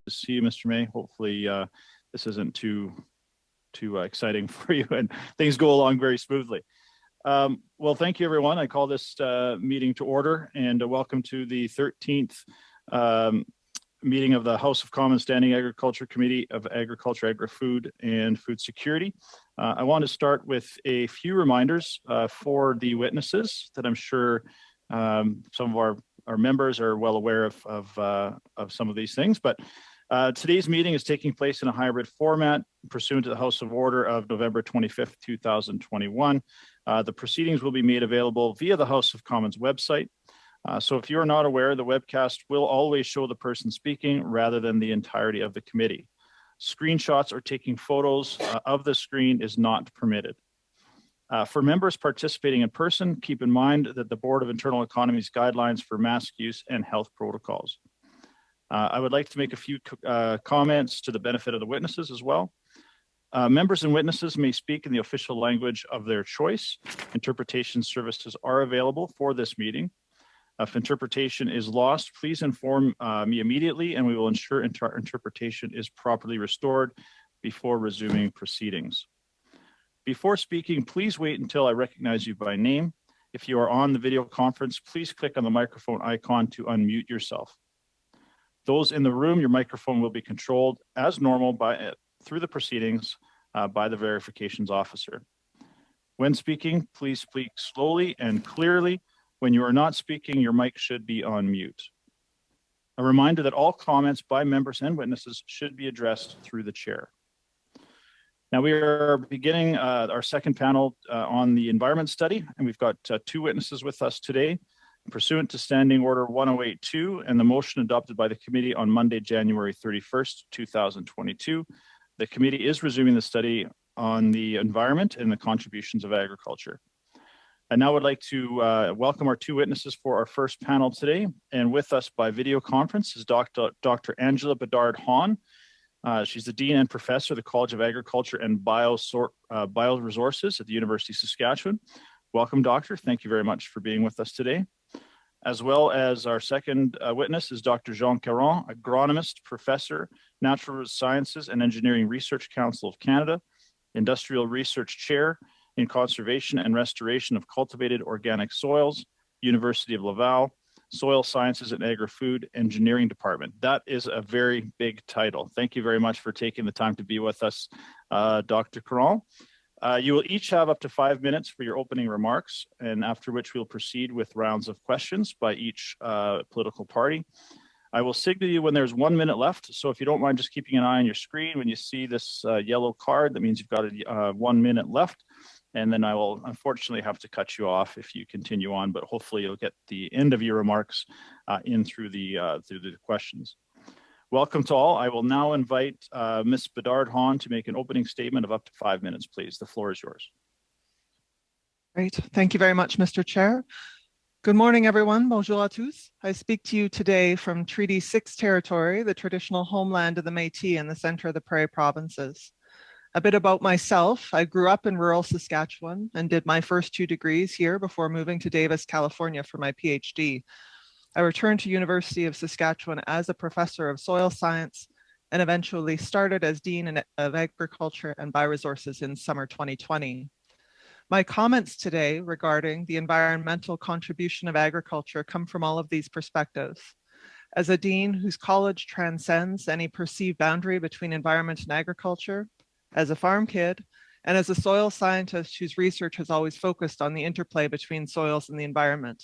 see you, Mr. May. Hopefully this isn't too exciting for you and things go along very smoothly. Well, thank you, everyone. I call this meeting to order, and welcome to the 13th meeting of the House of Commons Standing Agriculture Committee of Agriculture, Agri-Food, and Food Security. I want to start with a few reminders for the witnesses that I'm sure some of our members are well aware of some of these things, but today's meeting is taking place in a hybrid format pursuant to the House of Order of November 25th, 2021. The proceedings will be made available via the House of Commons website. So if you are not aware, the webcast will always show the person speaking rather than the entirety of the committee. Screenshots or taking photos of the screen is not permitted. For members participating in person, keep in mind that the Board of Internal Economy's guidelines for mask use and health protocols. I would like to make a few comments to the benefit of the witnesses as well. Members and witnesses may speak in the official language of their choice. Interpretation services are available for this meeting. If interpretation is lost, please inform me immediately and we will ensure interpretation is properly restored before resuming proceedings. Before speaking, please wait until I recognize you by name. If you are on the video conference, please click on the microphone icon to unmute yourself. Those in the room, your microphone will be controlled as normal through the proceedings by the verifications officer. When speaking, please speak slowly and clearly. When you are not speaking, your mic should be on mute. A reminder that all comments by members and witnesses should be addressed through the chair. Now we are beginning our second panel on the environment study, and we've got two witnesses with us today. Pursuant to Standing Order 1082 and the motion adopted by the committee on Monday, January 31st, 2022, the committee is resuming the study on the environment and the contributions of agriculture. I now would like to welcome our two witnesses for our first panel today. And with us by video conference is Dr. Angela Bedard-Hahn. She's the Dean and Professor of the College of Agriculture and Bioresources at the University of Saskatchewan. Welcome, Doctor. Thank you very much for being with us today. As well as our second witness is Dr. Jean Caron, agronomist, professor, natural sciences and engineering research council of Canada, industrial research chair in conservation and restoration of cultivated organic soils, University of Laval, soil sciences and agri-food engineering department. That is a very big title. Thank you very much for taking the time to be with us, Dr. Caron. You will each have up to 5 minutes for your opening remarks, and after which we'll proceed with rounds of questions by each political party. I will signal you when there's 1 minute left, so if you don't mind just keeping an eye on your screen, when you see this yellow card, that means you've got 1 minute left, and then I will unfortunately have to cut you off if you continue on, but hopefully you'll get the end of your remarks in through the questions. Welcome to all. I will now invite Ms. Bedard-Hahn to make an opening statement of up to 5 minutes, please. The floor is yours. Great. Thank you very much, Mr. Chair. Good morning, everyone. Bonjour à tous. I speak to you today from Treaty 6 territory, the traditional homeland of the Métis in the center of the Prairie provinces. A bit about myself. I grew up in rural Saskatchewan and did my first 2 degrees here before moving to Davis, California for my PhD. I returned to University of Saskatchewan as a professor of soil science and eventually started as Dean of Agriculture and Bioresources in summer 2020. My comments today regarding the environmental contribution of agriculture come from all of these perspectives. As a dean whose college transcends any perceived boundary between environment and agriculture, as a farm kid, and as a soil scientist whose research has always focused on the interplay between soils and the environment.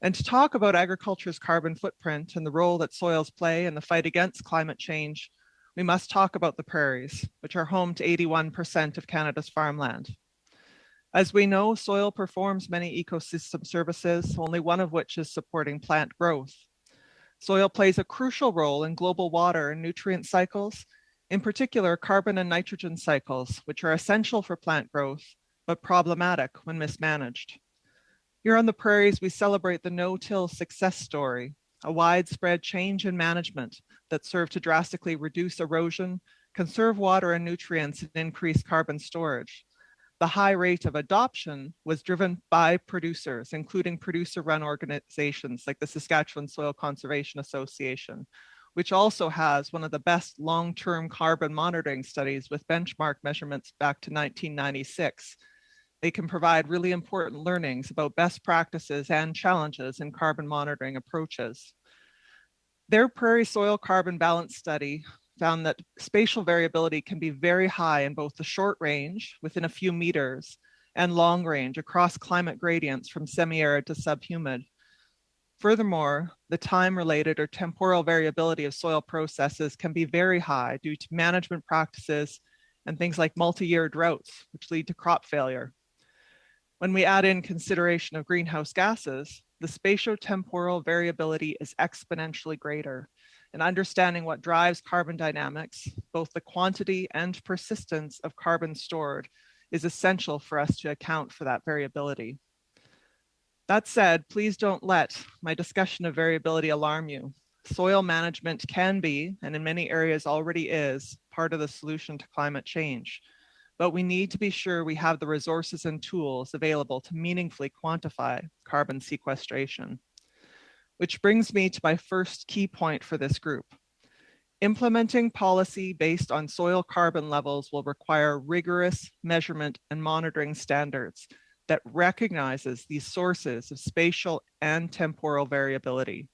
And to talk about agriculture's carbon footprint and the role that soils play in the fight against climate change, we must talk about the prairies, which are home to 81% of Canada's farmland. As we know, soil performs many ecosystem services, only one of which is supporting plant growth. Soil plays a crucial role in global water and nutrient cycles, in particular carbon and nitrogen cycles, which are essential for plant growth, but problematic when mismanaged. Here on the prairies, we celebrate the no-till success story, a widespread change in management that served to drastically reduce erosion, conserve water and nutrients, and increase carbon storage. The high rate of adoption was driven by producers, including producer-run organizations like the Saskatchewan Soil Conservation Association, which also has one of the best long-term carbon monitoring studies with benchmark measurements back to 1996. They can provide really important learnings about best practices and challenges in carbon monitoring approaches. Their prairie soil carbon balance study found that spatial variability can be very high in both the short range, within a few meters, and long range across climate gradients from semi-arid to subhumid. Furthermore, the time-related or temporal variability of soil processes can be very high due to management practices and things like multi-year droughts, which lead to crop failure. When we add in consideration of greenhouse gases, the spatiotemporal variability is exponentially greater. And understanding what drives carbon dynamics, both the quantity and persistence of carbon stored, is essential for us to account for that variability. That said, please don't let my discussion of variability alarm you. Soil management can be, and in many areas already is, part of the solution to climate change. But we need to be sure we have the resources and tools available to meaningfully quantify carbon sequestration. Which brings me to my first key point for this group. Implementing policy based on soil carbon levels will require rigorous measurement and monitoring standards that recognizes these sources of spatial and temporal variability.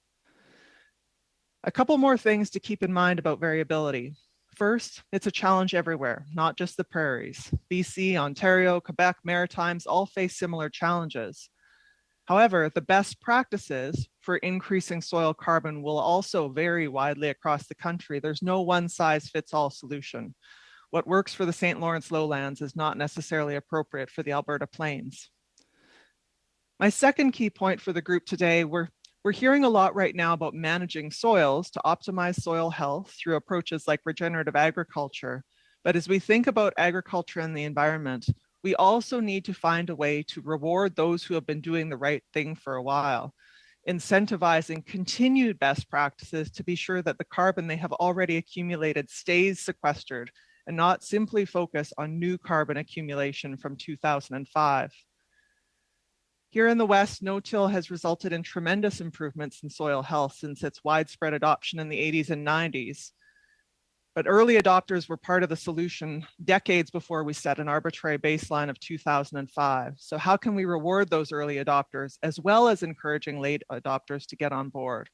A couple more things to keep in mind about variability. First, it's a challenge everywhere, not just the prairies. BC, Ontario, Quebec, Maritimes all face similar challenges. However, the best practices for increasing soil carbon will also vary widely across the country. There's no one-size-fits-all solution. What works for the St. Lawrence lowlands is not necessarily appropriate for the Alberta plains. My second key point for the group today, we're hearing a lot right now about managing soils to optimize soil health through approaches like regenerative agriculture. But as we think about agriculture and the environment, we also need to find a way to reward those who have been doing the right thing for a while, incentivizing continued best practices to be sure that the carbon they have already accumulated stays sequestered and not simply focus on new carbon accumulation from 2005. Here in the West, no-till has resulted in tremendous improvements in soil health since its widespread adoption in the 80s and 90s. But early adopters were part of the solution decades before we set an arbitrary baseline of 2005. So how can we reward those early adopters as well as encouraging late adopters to get on board?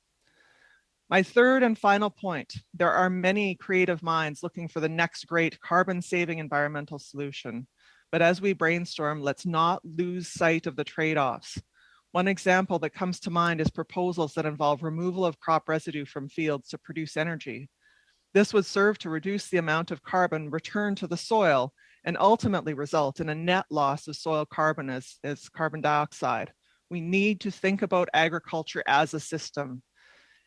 My third and final point, there are many creative minds looking for the next great carbon-saving environmental solution. But as we brainstorm, let's not lose sight of the trade-offs. One example that comes to mind is proposals that involve removal of crop residue from fields to produce energy. This would serve to reduce the amount of carbon returned to the soil and ultimately result in a net loss of soil carbon as carbon dioxide. We need to think about agriculture as a system.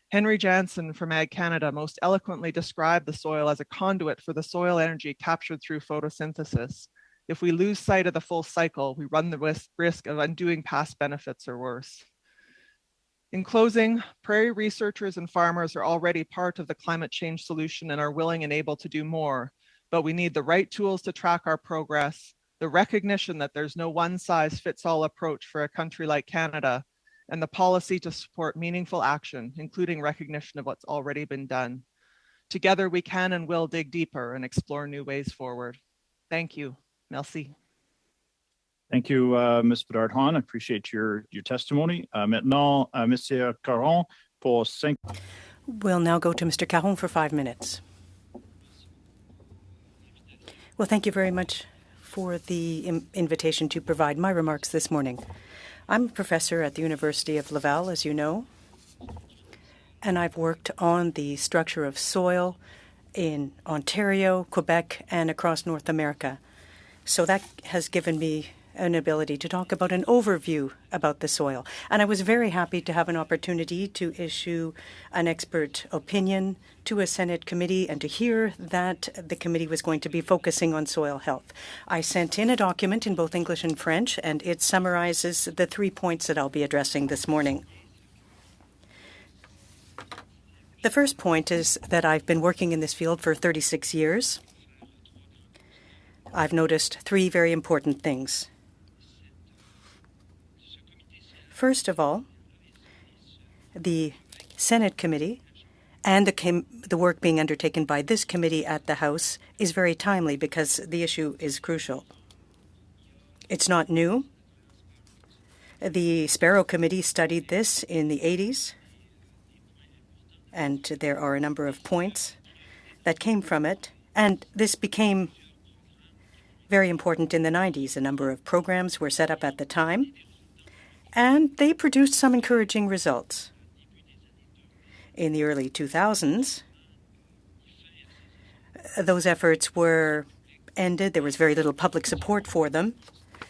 Henry Jansen from Ag Canada most eloquently described the soil as a conduit for the soil energy captured through photosynthesis. If we lose sight of the full cycle, we run the risk of undoing past benefits or worse. In closing, prairie researchers and farmers are already part of the climate change solution and are willing and able to do more, but we need the right tools to track our progress, the recognition that there's no one-size-fits-all approach for a country like Canada, and the policy to support meaningful action, including recognition of what's already been done. Together, we can and will dig deeper and explore new ways forward. Thank you. Merci. Thank you, Ms. Bedard-Hahn. I appreciate your testimony. Maintenant, Monsieur Caron pour 5. We'll now go to Mr. Caron for 5 minutes. Well, thank you very much for the invitation to provide my remarks this morning. I'm a professor at the University of Laval, as you know, and I've worked on the structure of soil in Ontario, Quebec, and across North America. So that has given me an ability to talk about an overview about the soil. And I was very happy to have an opportunity to issue an expert opinion to a Senate committee and to hear that the committee was going to be focusing on soil health. I sent in a document in both English and French, and it summarizes the 3 points that I'll be addressing this morning. The first point is that I've been working in this field for 36 years. I've noticed 3 very important things. First of all, the Senate committee And the work being undertaken by this committee at the House is very timely because the issue is crucial. It's not new. The Sparrow Committee studied this in the 80s, and there are a number of points that came from it. And this became very important in the 90s. A number of programs were set up at the time, and they produced some encouraging results. In the early 2000s, those efforts were ended. There was very little public support for them,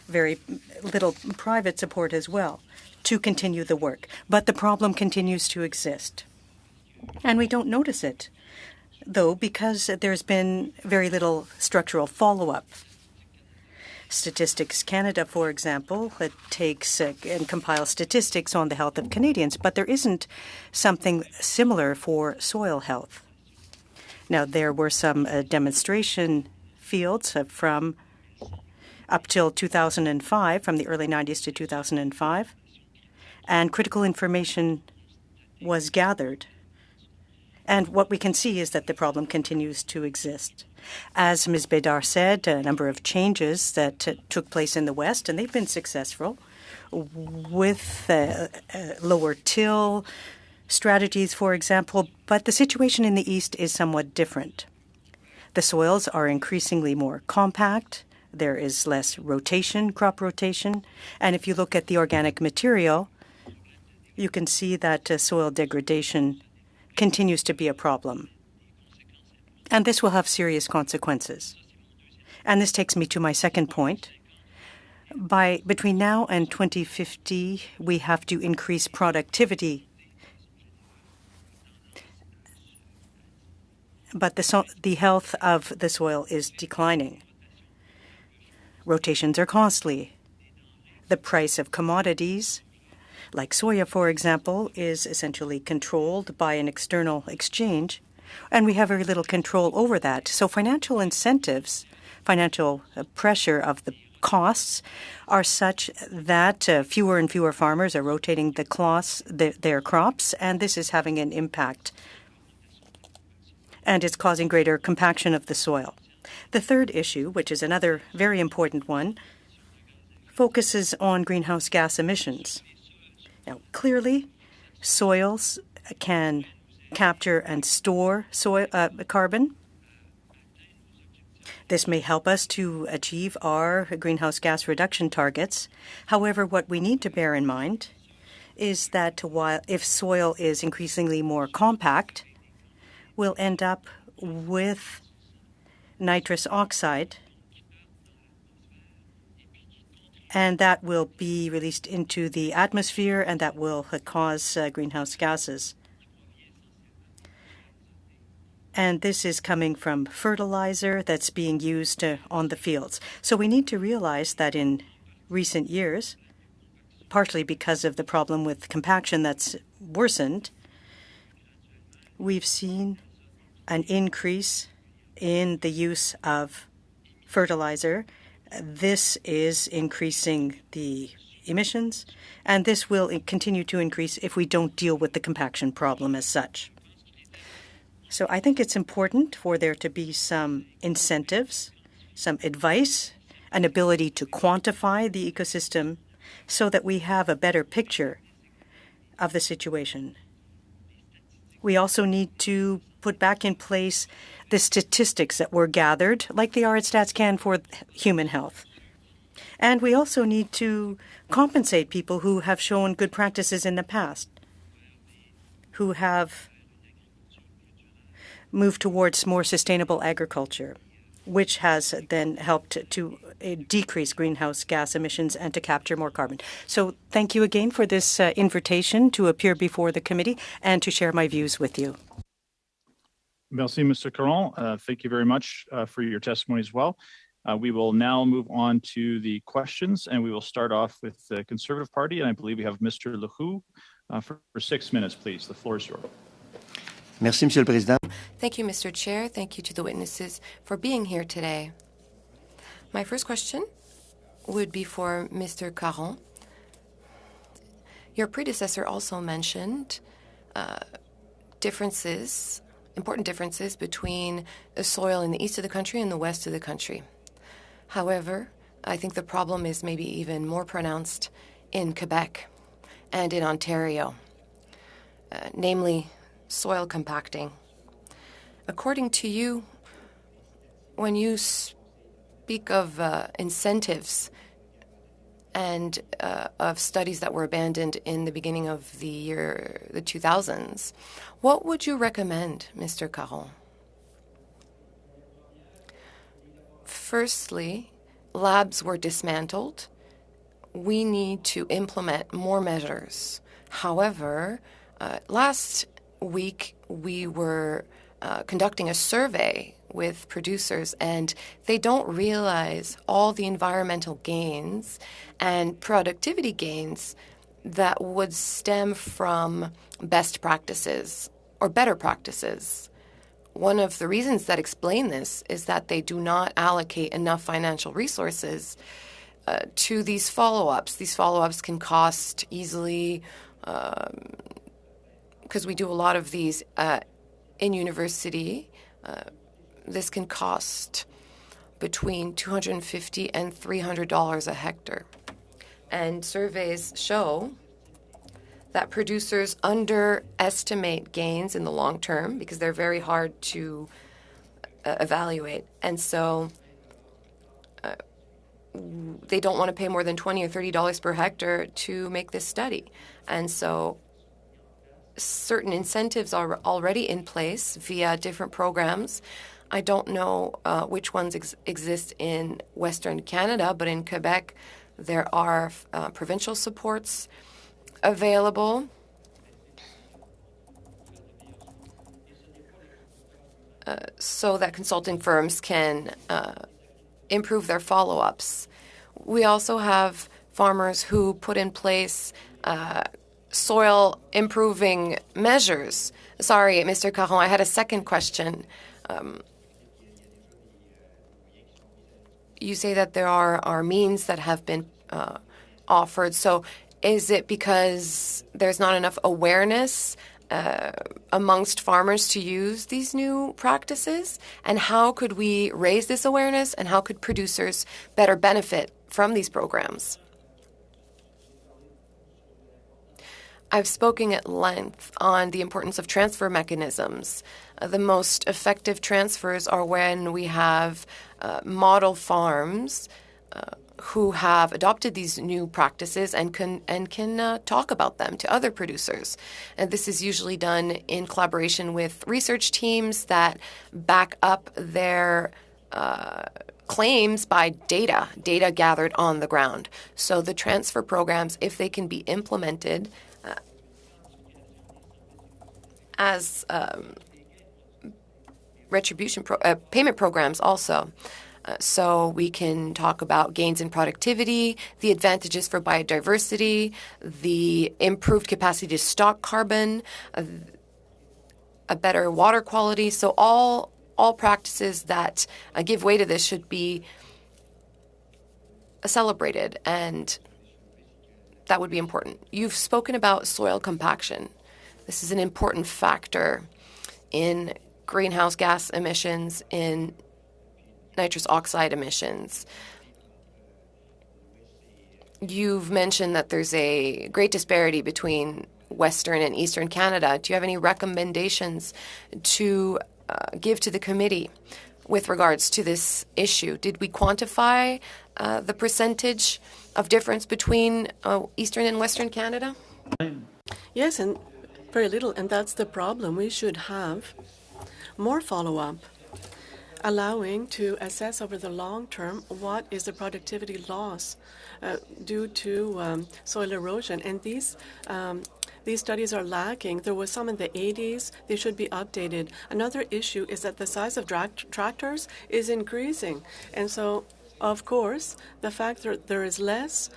very little private support as well to continue the work. But the problem continues to exist. And we don't notice it, though, because there's been very little structural follow-up. Statistics Canada, for example, that takes and compiles statistics on the health of Canadians, but there isn't something similar for soil health. Now, there were some demonstration fields from up till 2005, from the early 90s to 2005, and critical information was gathered. And what we can see is that the problem continues to exist. As Ms. Bédard said, a number of changes that took place in the West, and they've been successful, with lower till strategies, for example, but the situation in the East is somewhat different. The soils are increasingly more compact. There is less rotation, crop rotation. And if you look at the organic material, you can see that soil degradation continues to be a problem. And this will have serious consequences. And this takes me to my second point. Between now and 2050, we have to increase productivity. But the health of the soil is declining. Rotations are costly. The price of commodities, like soya, for example, is essentially controlled by an external exchange, and we have very little control over that. So financial incentives, financial pressure of the costs are such that fewer and fewer farmers are rotating their crops, and this is having an impact. And it's causing greater compaction of the soil. The third issue, which is another very important one, focuses on greenhouse gas emissions. Now, clearly, soils can capture and store carbon. This may help us to achieve our greenhouse gas reduction targets. However, what we need to bear in mind is that if soil is increasingly more compact, we'll end up with nitrous oxide, and that will be released into the atmosphere, and that will cause greenhouse gases. And this is coming from fertilizer that's being used on the fields. So we need to realize that in recent years, partially because of the problem with compaction that's worsened, we've seen an increase in the use of fertilizer. This is increasing the emissions, and this will continue to increase if we don't deal with the compaction problem as such. So I think it's important for there to be some incentives, some advice, an ability to quantify the ecosystem so that we have a better picture of the situation. We also need to put back in place the statistics that were gathered, like they are at StatsCan for human health. And we also need to compensate people who have shown good practices in the past, who have moved towards more sustainable agriculture, which has then helped to decrease greenhouse gas emissions and to capture more carbon. So thank you again for this invitation to appear before the committee and to share my views with you. Merci, Mr. Caron. Thank you very much for your testimony as well. We will now move on to the questions, and we will start off with the Conservative Party, and I believe we have Mr. Lehoux for 6 minutes, please. The floor is yours. Merci, Monsieur le Président. Thank you, Mr. Chair. Thank you to the witnesses for being here today. My first question would be for Mr. Caron. Your predecessor also mentioned important differences between the soil in the east of the country and the west of the country. However, I think the problem is maybe even more pronounced in Quebec and in Ontario, namely soil compacting. According to you, when you speak of incentives and of studies that were abandoned in the beginning of the 2000s, what would you recommend, Mr. Caron? Firstly, labs were dismantled. We need to implement more measures. However, last week we were conducting a survey with producers, and they don't realize all the environmental gains and productivity gains that would stem from best practices or better practices. One of the reasons that explain this is that they do not allocate enough financial resources to these follow-ups. These follow-ups can cost easily, because we do a lot of these in university, this can cost between $250 and $300 a hectare. And surveys show that producers underestimate gains in the long term because they're very hard to evaluate. And so they don't want to pay more than $20 or $30 per hectare to make this study. And so certain incentives are already in place via different programs. I don't know which ones exist in Western Canada, but in Quebec, there are provincial supports available. So that consulting firms can improve their follow-ups. We also have farmers who put in place soil improving measures. Sorry, Mr. Caron, I had a second question. You say that there are means that have been offered. So is it because there's not enough awareness amongst farmers to use these new practices? And how could we raise this awareness, and how could producers better benefit from these programs? I've spoken at length on the importance of transfer mechanisms. The most effective transfers are when we have model farms who have adopted these new practices and can talk about them to other producers. And this is usually done in collaboration with research teams that back up their claims by data gathered on the ground. So the transfer programs, if they can be implemented as payment programs also. So we can talk about gains in productivity, the advantages for biodiversity, the improved capacity to stock carbon, a better water quality. So all practices that give way to this should be celebrated, and that would be important. You've spoken about soil compaction. This is an important factor in greenhouse gas emissions, in nitrous oxide emissions. You've mentioned that there's a great disparity between Western and Eastern Canada. Do you have any recommendations to give to the committee with regards to this issue? Did we quantify the percentage of difference between Eastern and Western Canada? Yes, and very little, and that's the problem. We should have more follow-up, allowing to assess over the long term what is the productivity loss due to soil erosion. And these studies are lacking. There was some in the 80s. They should be updated. Another issue is that the size of tractors is increasing. And so, of course, the fact that there is less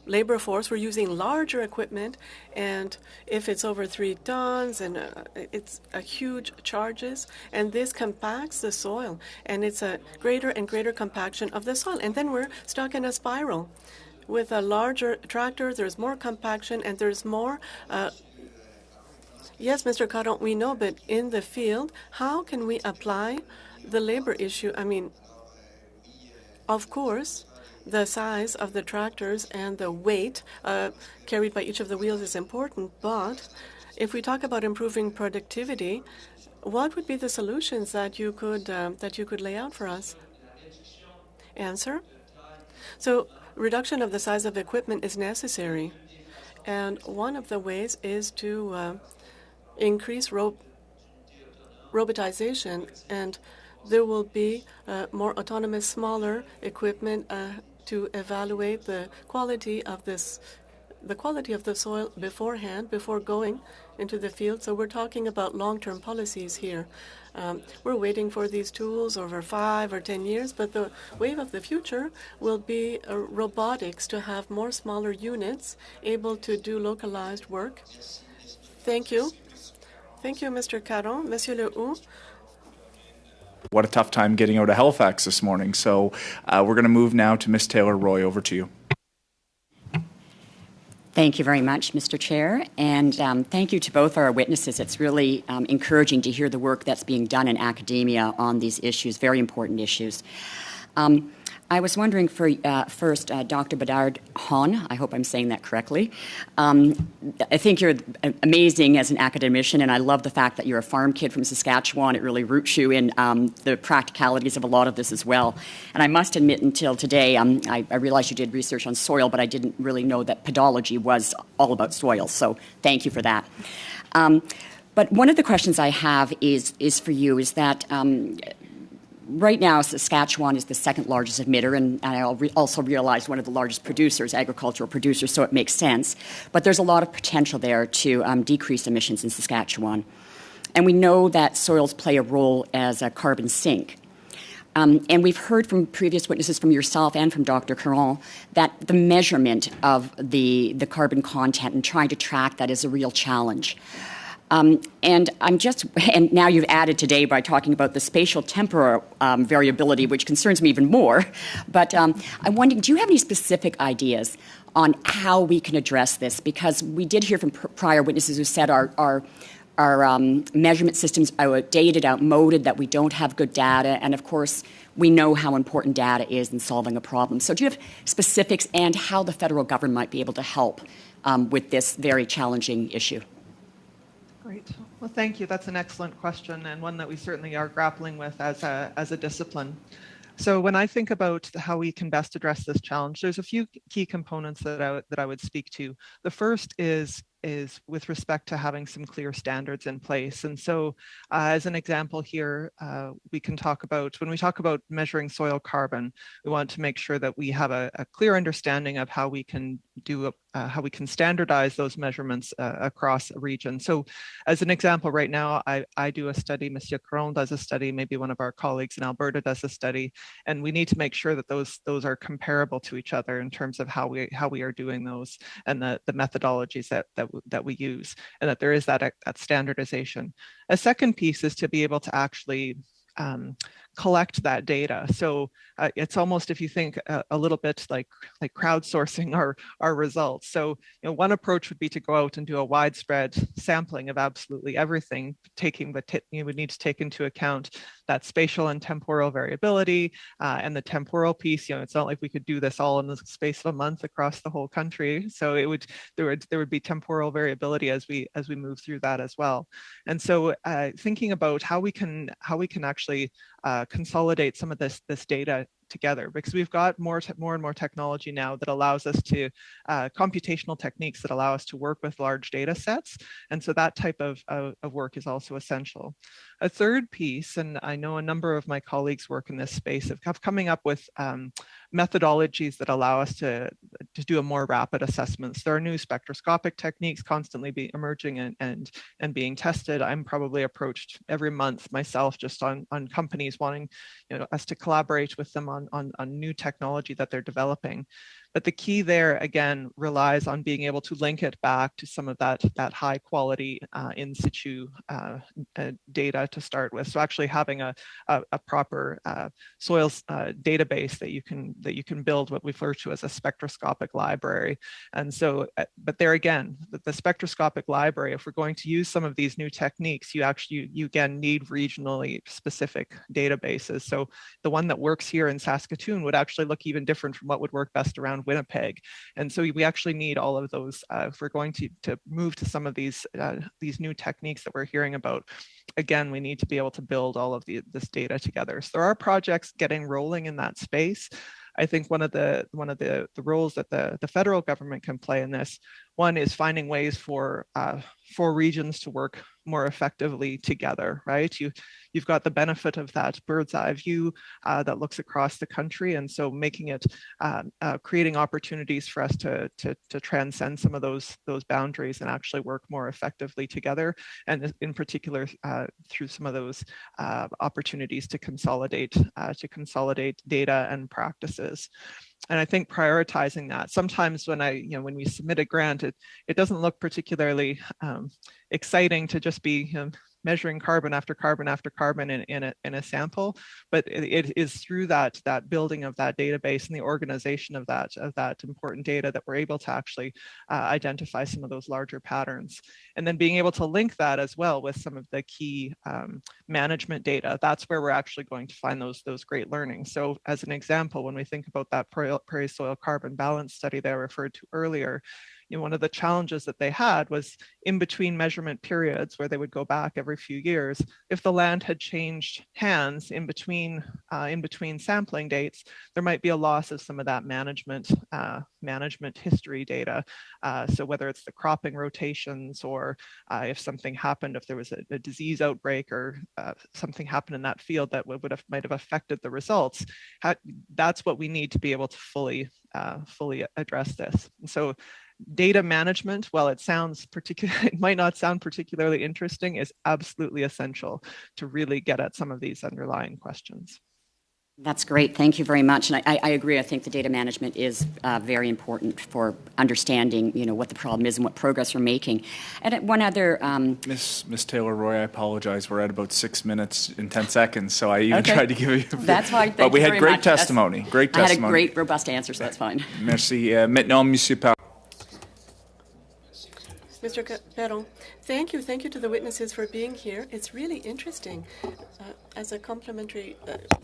labor force, we're using larger equipment, and if it's over 3 tons, and it's a huge charges, and this compacts the soil, and it's a greater and greater compaction of the soil, and then we're stuck in a spiral. With a larger tractor, there's more compaction, and there's more Yes, Mr. Caron, we know, but in the field, how can we apply the labor issue? I mean, of course, the size of the tractors and the weight carried by each of the wheels is important, but if we talk about improving productivity, what would be the solutions that you could lay out for us? Answer. So reduction of the size of equipment is necessary, and one of the ways is to increase robotization, and there will be more autonomous, smaller equipment to evaluate the quality of the soil beforehand, before going into the field. So we're talking about long-term policies here. We're waiting for these tools over 5 or 10 years, but the wave of the future will be robotics, to have more smaller units able to do localized work. Thank you. Thank you, Mr. Caron. Monsieur Lehoux. What a tough time getting out of Halifax this morning. So we're going to move now to Ms. Taylor-Roy. Over to you. Thank you very much, Mr. Chair, and thank you to both our witnesses. It's really encouraging to hear the work that's being done in academia on these issues, very important issues. I was wondering first, Dr. Bedard Hon, I hope I'm saying that correctly. I think you're amazing as an academician, and I love the fact that you're a farm kid from Saskatchewan. It really roots you in the practicalities of a lot of this as well. And I must admit, until today, I realized you did research on soil, but I didn't really know that pedology was all about soil. So thank you for that. But one of the questions I have is for you, is that right now, Saskatchewan is the second largest emitter, and I also realize one of the largest producers, agricultural producers, so it makes sense. But there's a lot of potential there to decrease emissions in Saskatchewan. And we know that soils play a role as a carbon sink. And we've heard from previous witnesses, from yourself and from Dr. Caron, that the measurement of the carbon content and trying to track that is a real challenge. And now you've added today by talking about the spatial temporal variability, which concerns me even more. But I'm wondering, do you have any specific ideas on how we can address this? Because we did hear from prior witnesses who said our measurement systems are outdated, outmoded, that we don't have good data, and of course we know how important data is in solving a problem. So do you have specifics and how the federal government might be able to help with this very challenging issue? Great. Well, thank you. That's an excellent question, and one that we certainly are grappling with as a discipline. So when I think about how we can best address this challenge, there's a few key components that I would speak to. The first is with respect to having some clear standards in place. And so as an example here, we can talk about, when we talk about measuring soil carbon, we want to make sure that we have a clear understanding of how we can how we can standardize those measurements across a region. So as an example, right now, I do a study, Monsieur Caron does a study, maybe one of our colleagues in Alberta does a study, and we need to make sure that those are comparable to each other in terms of how we are doing those and the methodologies that we use, and that there is that standardization. A second piece is to be able to actually collect that data. So it's almost, if you think a little bit like crowdsourcing our results. So one approach would be to go out and do a widespread sampling of absolutely everything, you would need to take into account that spatial and temporal variability and the temporal piece. It's not like we could do this all in the space of a month across the whole country. So there would be temporal variability as we move through that as well. And so thinking about how we can actually consolidate some of this data together, because we've got more and more technology now that allows us to computational techniques that allow us to work with large data sets, and so that type of work is also essential. A third piece, and I know a number of my colleagues work in this space, of coming up with methodologies that allow us to do a more rapid assessments. There are new spectroscopic techniques constantly emerging and being tested. I'm probably approached every month myself just on companies wanting us to collaborate with them on new technology that they're developing. But the key there, again, relies on being able to link it back to some of that high quality in situ data to start with. So actually having a proper soils database that you can build what we refer to as a spectroscopic library. And so, but there again, the spectroscopic library, if we're going to use some of these new techniques, you again need regionally specific databases. So the one that works here in Saskatoon would actually look even different from what would work best around Winnipeg. And so we actually need all of those if we're going to move to some of these new techniques that we're hearing about. Again, we need to be able to build all of this data together. So there are projects getting rolling in that space. I think one of the roles that the federal government can play in this, one is finding ways for regions to work more effectively together, right? You've got the benefit of that bird's eye view that looks across the country, and so making it creating opportunities for us to transcend some of those boundaries and actually work more effectively together, and in particular through some of those opportunities to consolidate data and practices. And I think prioritizing that, sometimes when we submit a grant, it doesn't look particularly exciting to just be measuring carbon after carbon after carbon in a sample, but it is through that building of that database and the organization of that important data that we're able to actually identify some of those larger patterns. And then being able to link that as well with some of the key management data, that's where we're actually going to find those great learnings. So as an example, when we think about that prairie soil carbon balance study that I referred to earlier, one of the challenges that they had was in between measurement periods where they would go back every few years. If the land had changed hands in between sampling dates, there might be a loss of some of that management history data. So whether it's the cropping rotations or if something happened, if there was a disease outbreak or something happened in that field that might have affected the results, that's what we need to be able to fully address this. And so data management, while it might not sound particularly interesting, is absolutely essential to really get at some of these underlying questions. That's great. Thank you very much. And I agree. I think the data management is very important for understanding, what the problem is and what progress we're making. And one other... Miss Taylor-Roy, I apologize. We're at about 6 minutes and 10 seconds, so I even tried to give you... That's fine. But we had great testimony. Great testimony. I had a great, robust answer, so that's fine. Merci. Maintenant, Monsieur Par. Mr. Perron, thank you to the witnesses for being here. It's really interesting. As a complementary,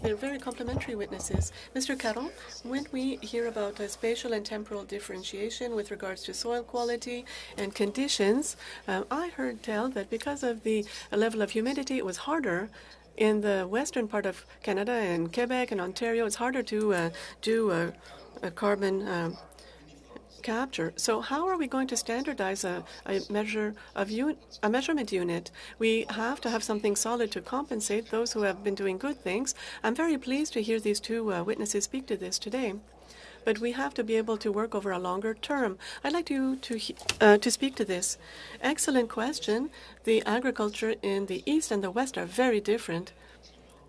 they're very complementary witnesses. Mr. Caron, when we hear about spatial and temporal differentiation with regards to soil quality and conditions, I heard tell that because of the level of humidity, it was harder in the western part of Canada and Quebec and Ontario. It's harder to do a carbon capture. So how are we going to standardize a measurement unit? We have to have something solid to compensate those who have been doing good things. I'm very pleased to hear these two witnesses speak to this today. But we have to be able to work over a longer term. I'd like you to speak to this. Excellent question. The agriculture in the east and the west are very different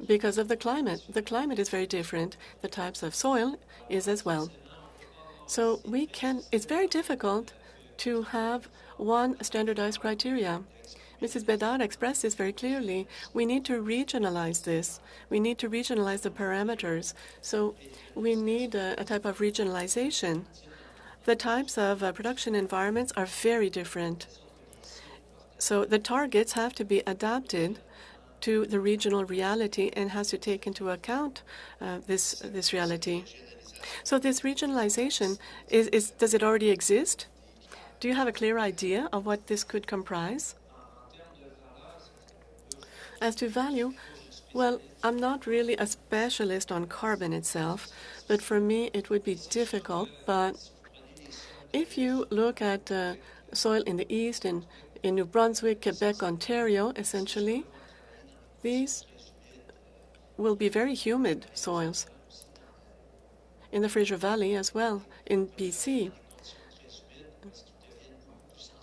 because of the climate. The climate is very different. The types of soil is as well. So it's very difficult to have one standardized criteria. Mrs. Bedard expressed this very clearly. We need to regionalize this. We need to regionalize the parameters. So we need a type of regionalization. The types of production environments are very different. So the targets have to be adapted to the regional reality and has to take into account this reality. So this regionalization, does it already exist? Do you have a clear idea of what this could comprise? As to value, well, I'm not really a specialist on carbon itself, but for me it would be difficult. But if you look at soil in the east, in New Brunswick, Quebec, Ontario, essentially, these will be very humid soils. In the Fraser Valley as well, in BC.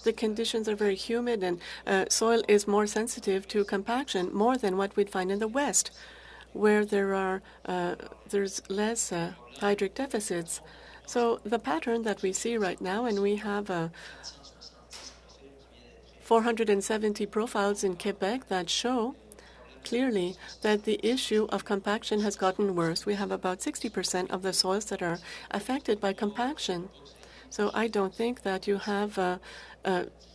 The conditions are very humid and soil is more sensitive to compaction, more than what we'd find in the West, where there's less hydric deficits. So the pattern that we see right now, and we have 470 profiles in Quebec that show clearly that the issue of compaction has gotten worse. We have about 60% of the soils that are affected by compaction. So I don't think that you have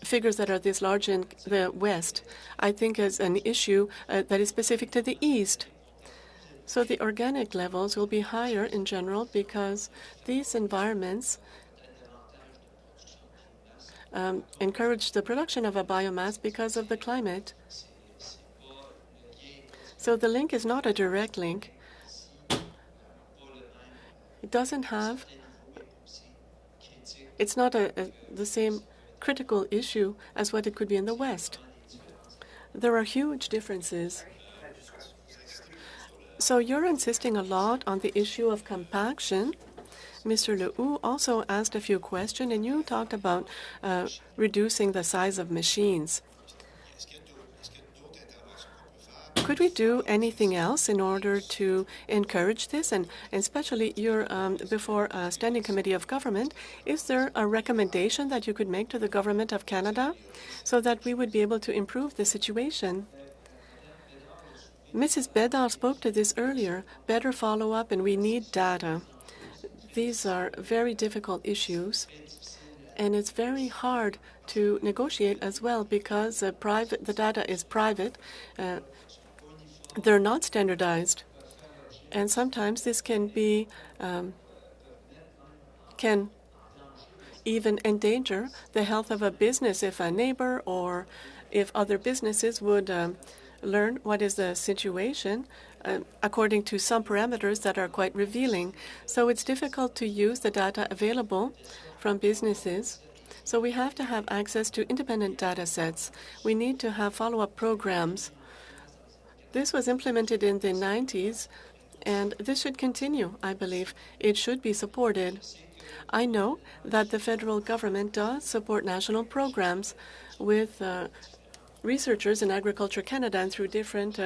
figures that are this large in the West. I think it's an issue that is specific to the East. So the organic levels will be higher in general because these environments encourage the production of a biomass because of the climate. So the link is not a direct link. It doesn't have, it's not the same critical issue as what it could be in the West. There are huge differences. So you're insisting a lot on the issue of compaction. Mr. Lehoux also asked a few questions, and you talked about reducing the size of machines. Could we do anything else in order to encourage this? And especially you're before a standing committee of government, is there a recommendation that you could make to the government of Canada so that we would be able to improve the situation? Mrs. Bédard spoke to this earlier, better follow-up, and we need data. These are very difficult issues, and it's very hard to negotiate as well because the data is private. They're not standardized, and sometimes this can be can even endanger the health of a business if a neighbor or if other businesses would learn what is the situation according to some parameters that are quite revealing. So it's difficult to use the data available from businesses. So we have to have access to independent data sets. We need to have follow-up programs. This was implemented in the 90s, and this should continue, I believe. It should be supported. I know that the federal government does support national programs with researchers in Agriculture Canada and through different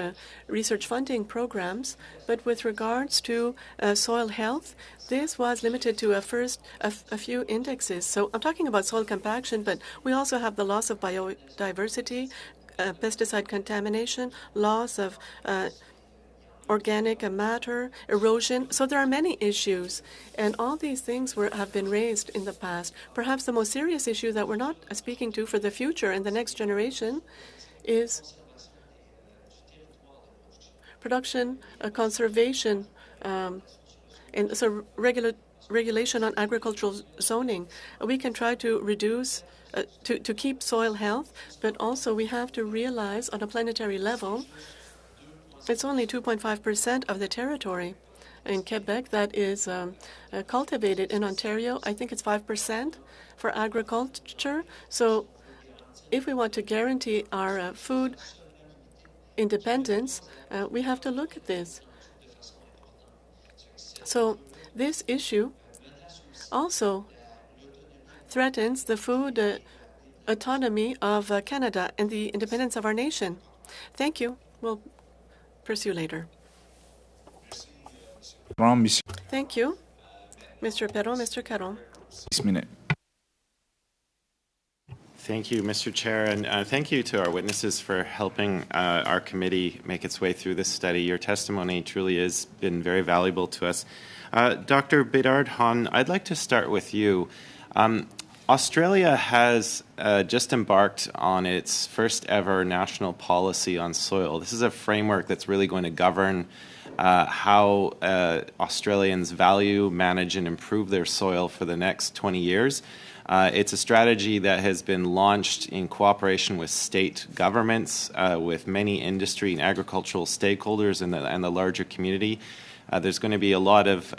research funding programs. But with regards to soil health, this was limited to a few indexes. So I'm talking about soil compaction, but we also have the loss of biodiversity, pesticide contamination, loss of organic matter, erosion. So there are many issues, and all these things have been raised in the past. Perhaps the most serious issue that we're not speaking to for the future and the next generation is production, conservation, and so regulation on agricultural zoning. We can try to reduce to keep soil health, but also we have to realize on a planetary level, it's only 2.5% of the territory in Quebec that is cultivated. In Ontario, I think it's 5% for agriculture. So if we want to guarantee our food independence, we have to look at this. So this issue also threatens the food autonomy of Canada and the independence of our nation. Thank you. We'll pursue later. Thank you. Mr. Perron, Mr. Caron. 6 minutes. Thank you, Mr. Chair, and thank you to our witnesses for helping our committee make its way through this study. Your testimony truly has been very valuable to us. Dr. Bédard-Hahn, I'd like to start with you. Australia has just embarked on its first ever national policy on soil. This is a framework that's really going to govern how Australians value, manage, and improve their soil for the next 20 years. It's a strategy that has been launched in cooperation with state governments, with many industry and agricultural stakeholders and the larger community. There's going to be a lot of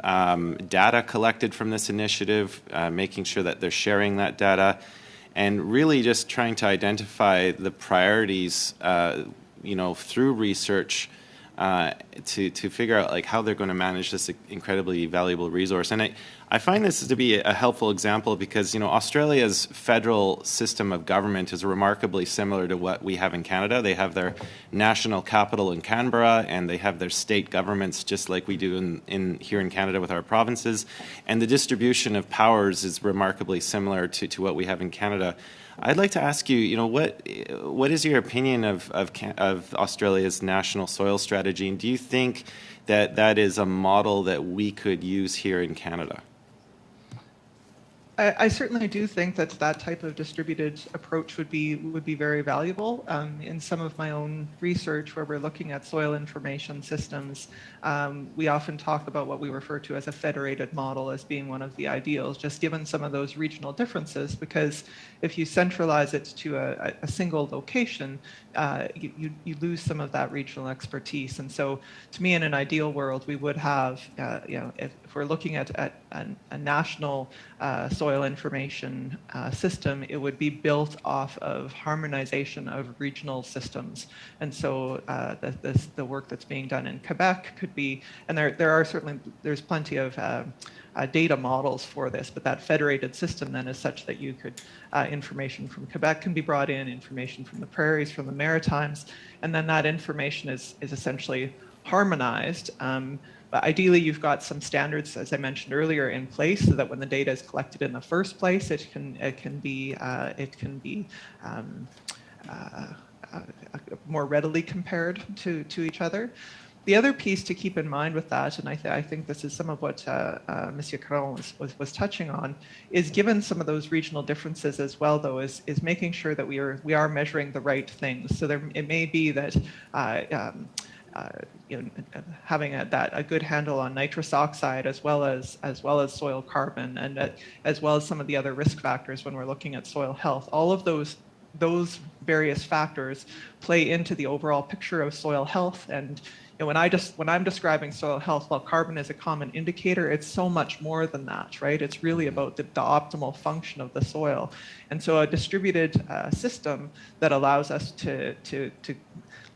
data collected from this initiative, making sure that they're sharing that data, and really just trying to identify the priorities, through research to figure out like how they're going to manage this incredibly valuable resource. And I find this to be a helpful example because, Australia's federal system of government is remarkably similar to what we have in Canada. They have their national capital in Canberra, and they have their state governments just like we do here in Canada with our provinces. And the distribution of powers is remarkably similar to what we have in Canada. I'd like to ask you, what is your opinion of Australia's national soil strategy, and do you think that that is a model that we could use here in Canada? I certainly do think that that type of distributed approach would be very valuable. In some of my own research where we're looking at soil information systems, we often talk about what we refer to as a federated model as being one of the ideals, just given some of those regional differences, because if you centralize it to a single location, you lose some of that regional expertise. And so to me, in an ideal world, we would have, if we're looking at a national soil information system, it would be built off of harmonization of regional systems. And so the work that's being done in Quebec could be, and there's plenty of data models for this, but that federated system then is such that you could, information from Quebec can be brought in, information from the prairies, from the Maritimes, and then that information is essentially harmonized. But ideally, you've got some standards, as I mentioned earlier, in place, so that when the data is collected in the first place, it can be more readily compared to each other. The other piece to keep in mind with that, and I think this is some of what Monsieur Caron was touching on, is given some of those regional differences as well, though, is making sure that we are measuring the right things. So it may be that having a good handle on nitrous oxide as well as soil carbon, and as well as some of the other risk factors when we're looking at soil health. All of those various factors play into the overall picture of soil health. And when I'm describing soil health, while carbon is a common indicator, it's so much more than that, right? It's really about the optimal function of the soil. And so a distributed system that allows us to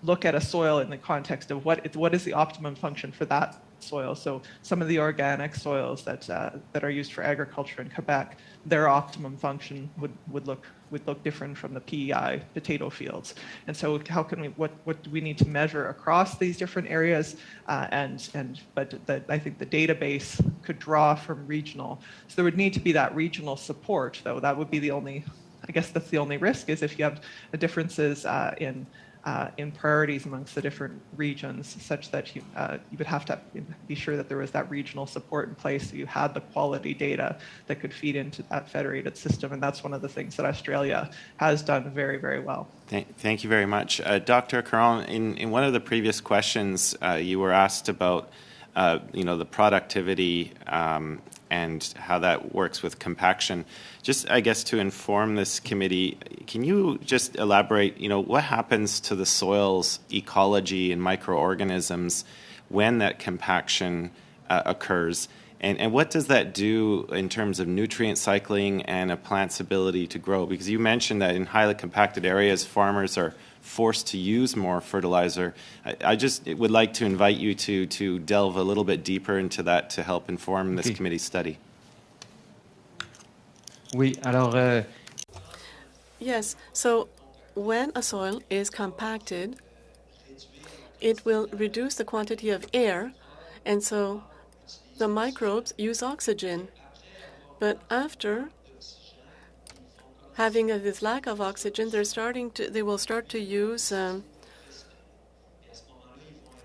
look at a soil in the context of what is the optimum function for that soil. So some of the organic soils that are used for agriculture in Quebec, their optimum function would look different from the PEI potato fields. And so what do we need to measure across these different areas? But I think the database could draw from regional. So there would need to be that regional support, though. That would be that's the only risk, is if you have differences in priorities amongst the different regions, such that you would have to be sure that there was that regional support in place, so you had the quality data that could feed into that federated system. And that's one of the things that Australia has done very, very well. Thank you very much. Dr. Caron, in one of the previous questions, you were asked about the productivity and how that works with compaction. Just, I guess, to inform this committee, can you just elaborate, what happens to the soil's ecology and microorganisms when that compaction occurs? And what does that do in terms of nutrient cycling and a plant's ability to grow? Because you mentioned that in highly compacted areas, farmers are forced to use more fertilizer. I just would like to invite you to delve a little bit deeper into that to help inform this committee's study. Oui, alors. Yes, so when a soil is compacted, it will reduce the quantity of air, and so the microbes use oxygen. But after having this lack of oxygen, they will start to use the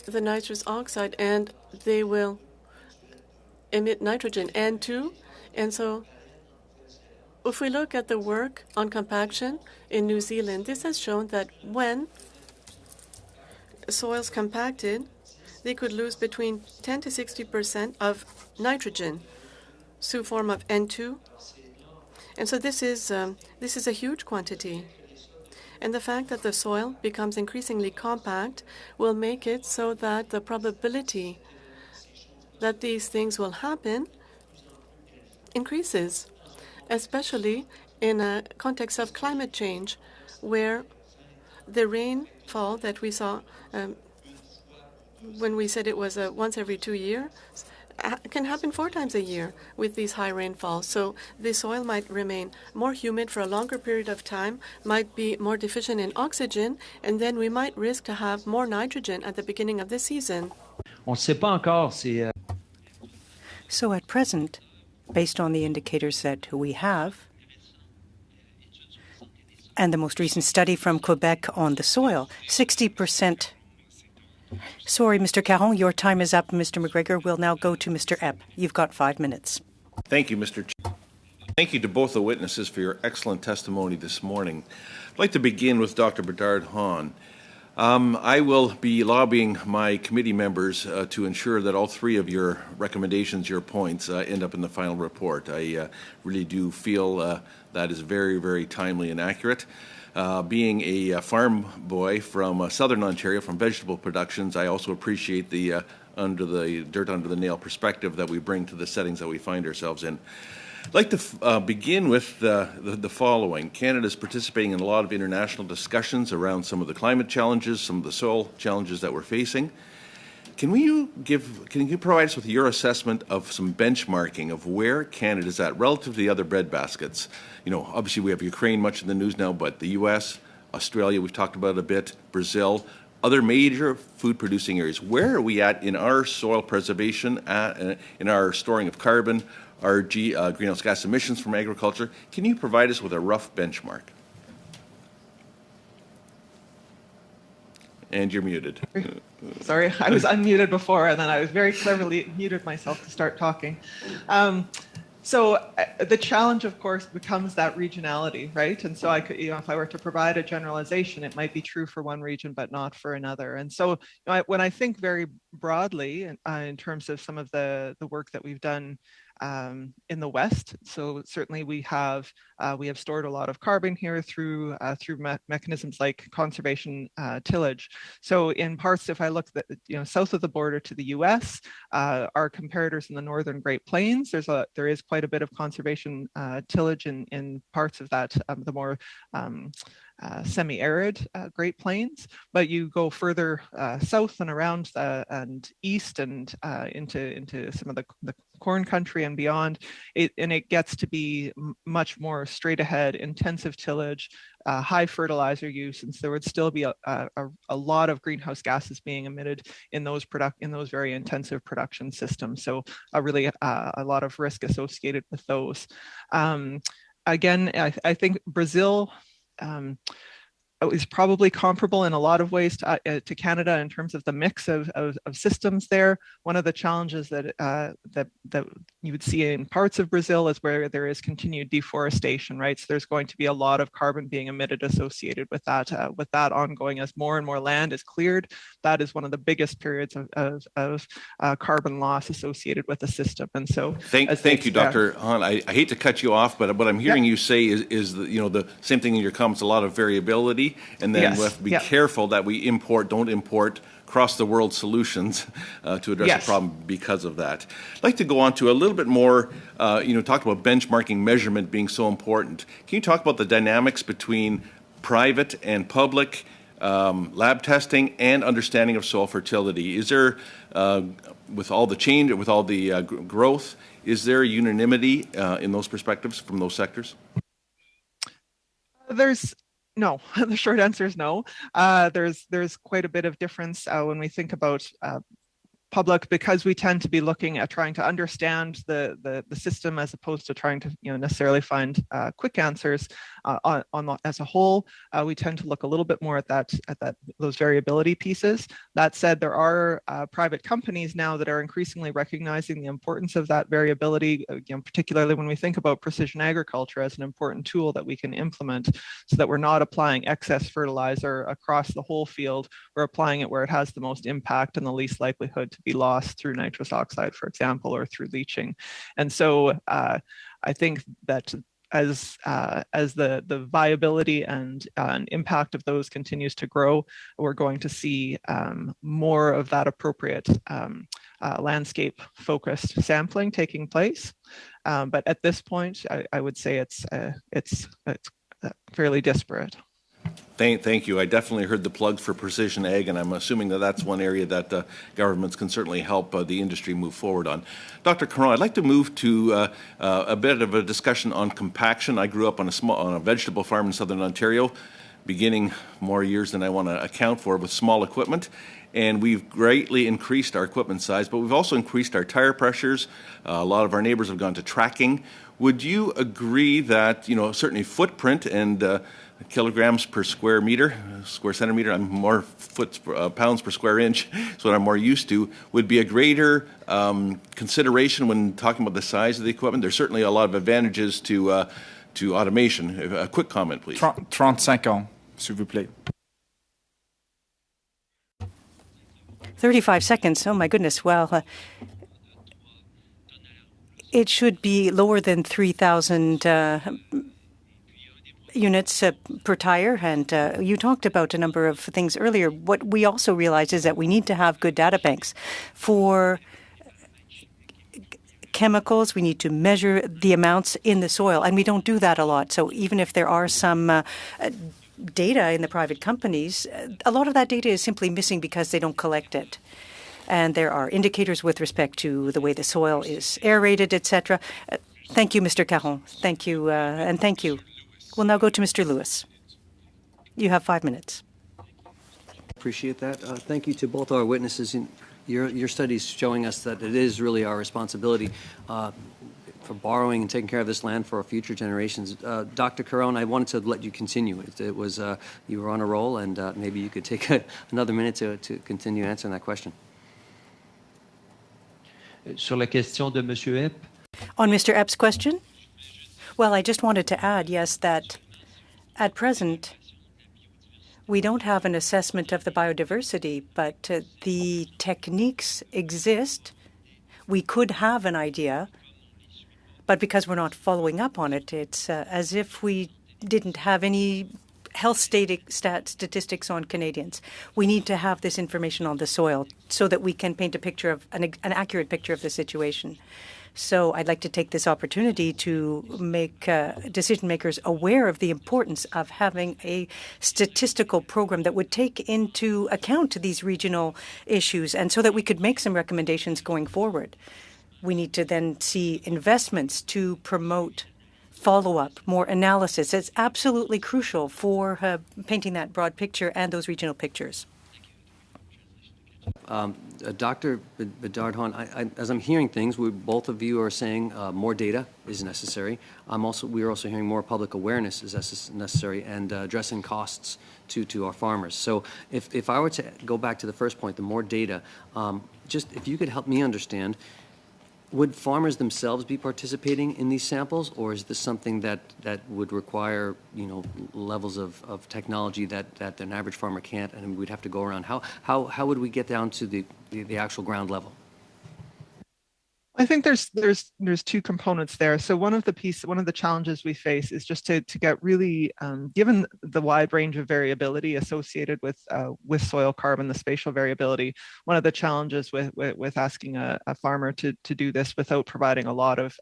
nitrous oxide, and they will emit nitrogen, N2. And so if we look at the work on compaction in New Zealand, this has shown that when soils compacted, they could lose between 10 to 60% of nitrogen through form of N2. And so this is a huge quantity. And the fact that the soil becomes increasingly compact will make it so that the probability that these things will happen increases, especially in a context of climate change, where the rainfall that we saw when we said it was once every 2 years, can happen 4 times a year with these high rainfalls. So the soil might remain more humid for a longer period of time, might be more deficient in oxygen, and then we might risk to have more nitrogen at the beginning of the season. On sait pas encore, So at present, based on the indicators that we have, and the most recent study from Quebec on the soil, 60%. Sorry, Mr. Caron, your time is up. Mr. McGregor will now go to Mr. Epp. You've got 5 minutes. Thank you, Mr. Chair. Thank you to both the witnesses for your excellent testimony this morning. I'd like to begin with Dr. Bedard Hahn. I will be lobbying my committee members to ensure that all 3 of your recommendations, your points, end up in the final report. I really do feel that is very, very timely and accurate. Being a farm boy from southern Ontario, from vegetable productions, I also appreciate the under the dirt under the nail perspective that we bring to the settings that we find ourselves in. I'd like to begin with the following. Canada is participating in a lot of international discussions around some of the climate challenges, some of the soil challenges that we're facing. Can you provide us with your assessment of some benchmarking of where Canada is at relative to the other bread baskets? You know, obviously we have Ukraine much in the news now, but the U.S., Australia, we've talked about it a bit, Brazil, other major food-producing areas. Where are we at in our soil preservation, in our storing of carbon, our greenhouse gas emissions from agriculture? Can you provide us with a rough benchmark? And you're muted. Sorry, I was unmuted before, and then I was very cleverly muted myself to start talking. So the challenge, of course, becomes that regionality, right? And so I could, if I were to provide a generalization, it might be true for one region, but not for another. And so when I think very broadly in terms of some of the work that we've done in the West, so certainly we have stored a lot of carbon here through mechanisms like conservation tillage. So in parts, if I look at south of the border to the U.S., our comparators in the northern Great Plains, there is quite a bit of conservation tillage in parts of that the more semi-arid Great Plains, but you go further south and around and east and into some of the corn country and beyond, it gets to be much more straight ahead, intensive tillage, high fertilizer use, and so there would still be a lot of greenhouse gases being emitted in those very intensive production systems. So really a lot of risk associated with those. Again, I think Brazil is probably comparable in a lot of ways to Canada in terms of the mix of systems there. One of the challenges that you would see in parts of Brazil is where there is continued deforestation, right? So there's going to be a lot of carbon being emitted associated with that ongoing as more and more land is cleared. That is one of the biggest periods of carbon loss associated with the system. And so, thank you, Dr. Hahn. I hate to cut you off, but what I'm hearing you say is the same thing in your comments. A lot of variability. And then we have to be careful that we don't import across-the-world solutions to address the problem because of that. I'd like to go on to a little bit more, talk about benchmarking, measurement being so important. Can you talk about the dynamics between private and public lab testing and understanding of soil fertility? Is there, with all the change, with all the growth, is there unanimity in those perspectives from those sectors? No, the short answer is no. There's quite a bit of difference when we think about public, because we tend to be looking at trying to understand the system as opposed to trying to necessarily find quick answers as a whole. We tend to look a little bit more at those variability pieces. That said, there are private companies now that are increasingly recognizing the importance of that variability, particularly when we think about precision agriculture as an important tool that we can implement so that we're not applying excess fertilizer across the whole field. We're applying it where it has the most impact and the least likelihood to be lost through nitrous oxide, for example, or through leaching. And so I think that as the viability and impact of those continues to grow, we're going to see more of that appropriate landscape focused sampling taking place. But at this point, I would say it's fairly disparate. Thank you. I definitely heard the plug for precision ag, and I'm assuming that that's one area that governments can certainly help the industry move forward on. Dr. Caron, I'd like to move to a bit of a discussion on compaction. I grew up on a vegetable farm in southern Ontario, beginning more years than I want to account for with small equipment. And we've greatly increased our equipment size, but we've also increased our tire pressures. A lot of our neighbors have gone to tracking. Would you agree that, certainly footprint and kilograms per square centimeter, I'm more pounds per square inch, is what I'm more used to, would be a greater consideration when talking about the size of the equipment? There's certainly a lot of advantages to automation. A quick comment, please. 35 ans, s'il vous plaît. 35 seconds. Oh, my goodness. Well, it should be lower than 3,000 units per tire. And you talked about a number of things earlier. What we also realize is that we need to have good data banks for chemicals. We need to measure the amounts in the soil, and we don't do that a lot. So even if there are some data in the private companies, a lot of that data is simply missing because they don't collect it. And there are indicators with respect to the way the soil is aerated, etc. Thank you, Mr. Caron. Thank you, and thank you. We'll now go to Mr. Lewis. You have 5 minutes. Appreciate that. Thank you to both our witnesses. Your studies showing us that it is really our responsibility for borrowing and taking care of this land for our future generations. Dr. Caron, I wanted to let you continue. It was you were on a roll, and maybe you could take another minute to continue answering that question. Sur la question de Monsieur Epp. On Mr. Epp's question? Well, I just wanted to add, yes, that at present, we don't have an assessment of the biodiversity, but the techniques exist. We could have an idea, but because we're not following up on it, it's as if we didn't have any health statistics on Canadians. We need to have this information on the soil so that we can paint a picture of an accurate picture of the situation. So I'd like to take this opportunity to make decision makers aware of the importance of having a statistical program that would take into account these regional issues, and so that we could make some recommendations going forward. We need to then see investments to promote follow-up, more analysis. It's absolutely crucial for painting that broad picture and those regional pictures. Dr. Bedard-Hahn, as I'm hearing things, both of you are saying more data is necessary. We are also hearing more public awareness is necessary, and addressing costs to our farmers. So if I were to go back to the first point, the more data, just if you could help me understand, would farmers themselves be participating in these samples, or is this something that would require, levels of technology that an average farmer can't, and we'd have to go around? How would we get down to the actual ground level? I think there's two components there. So one of the challenges we face is just to get really, given the wide range of variability associated with soil carbon, the spatial variability. One of the challenges with asking a farmer to do this without providing a lot of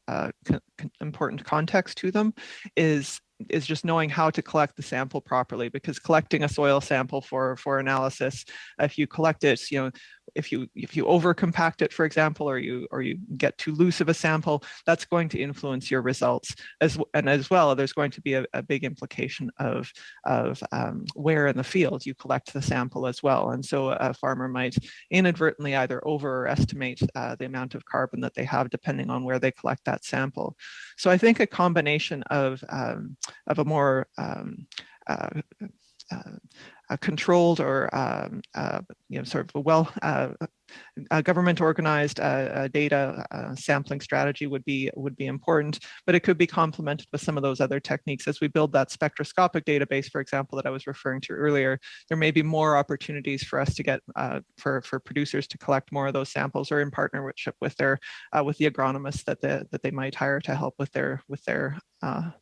important context to them is just knowing how to collect the sample properly. Because collecting a soil sample for analysis, if you collect it, if you over compact it, for example, or you get too loose of a sample, that's going to influence your results. As well, there's going to be a big implication of where in the field you collect the sample as well. And so a farmer might inadvertently either over or estimate the amount of carbon that they have depending on where they collect that sample. So I think a combination of a more a controlled or sort of a well government organized data sampling strategy would be important, but it could be complemented with some of those other techniques. As we build that spectroscopic database, for example, that I was referring to earlier, there may be more opportunities for us to get for producers to collect more of those samples, or in partnership with the agronomists that they might hire to help with their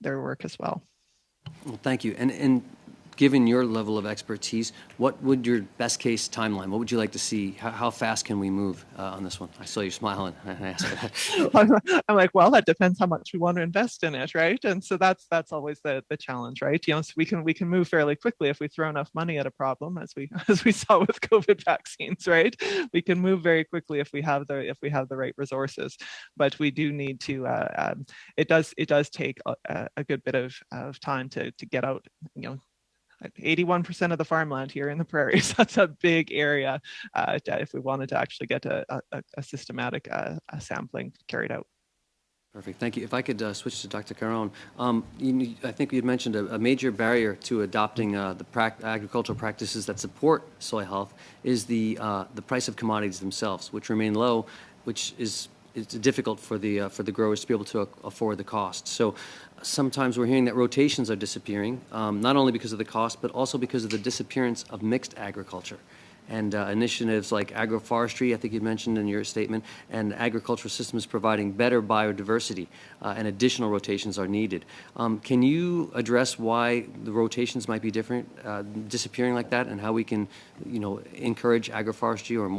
work as well. Well, thank you. And given your level of expertise, what would your best case timeline? What would you like to see? How fast can we move on this one? I saw you smiling. I asked for that. I'm like, well, that depends how much we want to invest in it, right? And so that's always the challenge, right? So we can move fairly quickly if we throw enough money at a problem, as we saw with COVID vaccines, right? We can move very quickly if we have the right resources, but we do need to. It does take a good bit of time to get out. 81% of the farmland here in the prairies. That's a big area if we wanted to actually get a systematic sampling carried out. Perfect. Thank you. If I could switch to Dr. Caron. I think you had mentioned a major barrier to adopting the agricultural practices that support soil health is the price of commodities themselves, which remain low, which is it's difficult for the growers to be able to afford the cost. So sometimes we're hearing that rotations are disappearing, not only because of the cost, but also because of the disappearance of mixed agriculture. And initiatives like agroforestry, I think you mentioned in your statement, and agricultural systems providing better biodiversity and additional rotations are needed. Can you address why the rotations might be disappearing like that, and how we can, encourage agroforestry or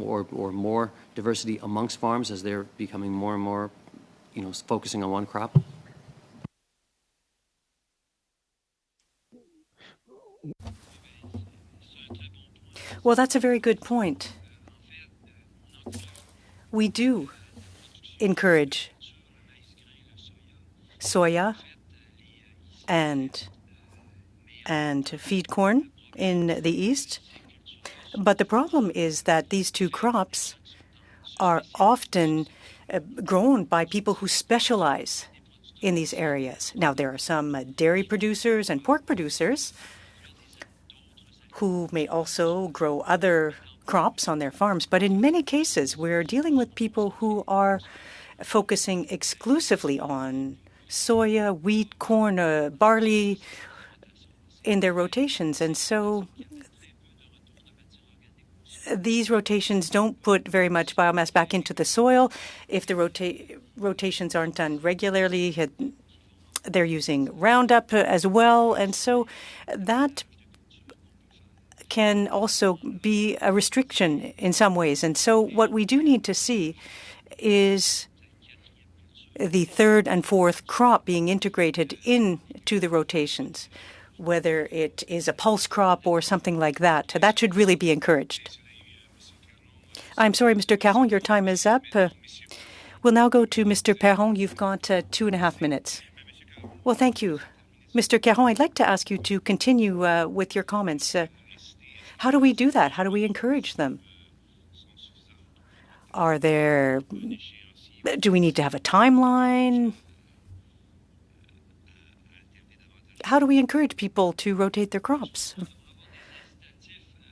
more diversity amongst farms as they're becoming more and more, focusing on one crop? Well, that's a very good point. We do encourage soya and feed corn in the east. But the problem is that these two crops are often grown by people who specialize in these areas. Now, there are some dairy producers and pork producers who may also grow other crops on their farms. But in many cases, we're dealing with people who are focusing exclusively on soya, wheat, corn, barley in their rotations. And so these rotations don't put very much biomass back into the soil. If the rotations aren't done regularly, they're using Roundup as well. And so that can also be a restriction in some ways. And so what we do need to see is the third and fourth crop being integrated into the rotations, whether it is a pulse crop or something like that. That should really be encouraged. I'm sorry, Mr. Caron, your time is up. We'll now go to Mr. Perron. You've got 2.5 minutes. Well, thank you. Mr. Caron, I'd like to ask you to continue with your comments. How do we do that? How do we encourage them? Do we need to have a timeline? How do we encourage people to rotate their crops?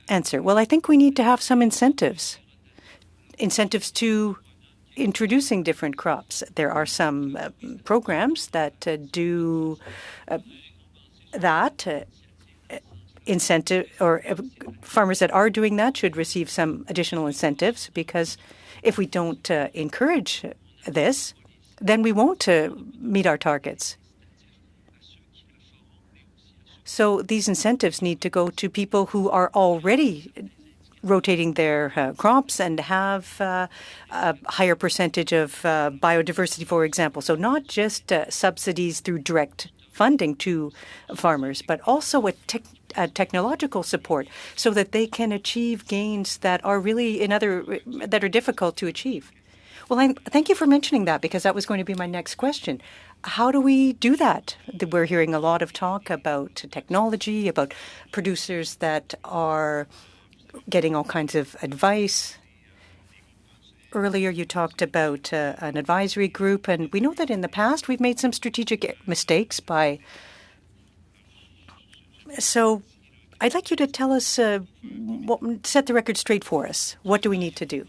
Answer. Well, I think we need to have some incentives. Incentives to introducing different crops. There are some programs that do that. Incentive or farmers that are doing that should receive some additional incentives, because if we don't encourage this, then we won't meet our targets. So these incentives need to go to people who are already rotating their crops and have a higher percentage of biodiversity, for example. So not just subsidies through direct funding to farmers, but also a technological support so that they can achieve gains that are really that are difficult to achieve. Well, thank you for mentioning that, because that was going to be my next question. How do we do that? We're hearing a lot of talk about technology, about producers that are getting all kinds of advice. Earlier, you talked about an advisory group, and we know that in the past we've made some strategic mistakes So I'd like you to tell us, set the record straight for us. What do we need to do?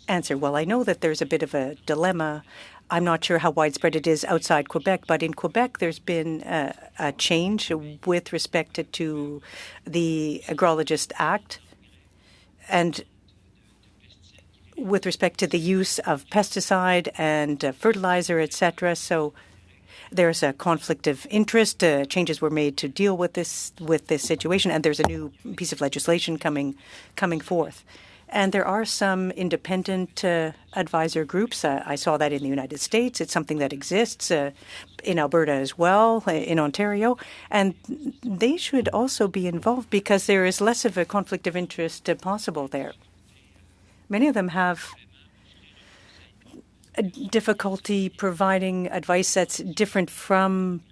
Answer. Well, I know that there's a bit of a dilemma. I'm not sure how widespread it is outside Quebec, but in Quebec there's been a change with respect to the Agrologist Act and with respect to the use of pesticide and fertilizer, etc. So there's a conflict of interest. Changes were made to deal with this situation, and there's a new piece of legislation coming forth. And there are some independent advisor groups. I saw that in the United States. It's something that exists in Alberta as well, in Ontario. And they should also be involved because there is less of a conflict of interest possible there. Many of them have a difficulty providing advice that's different from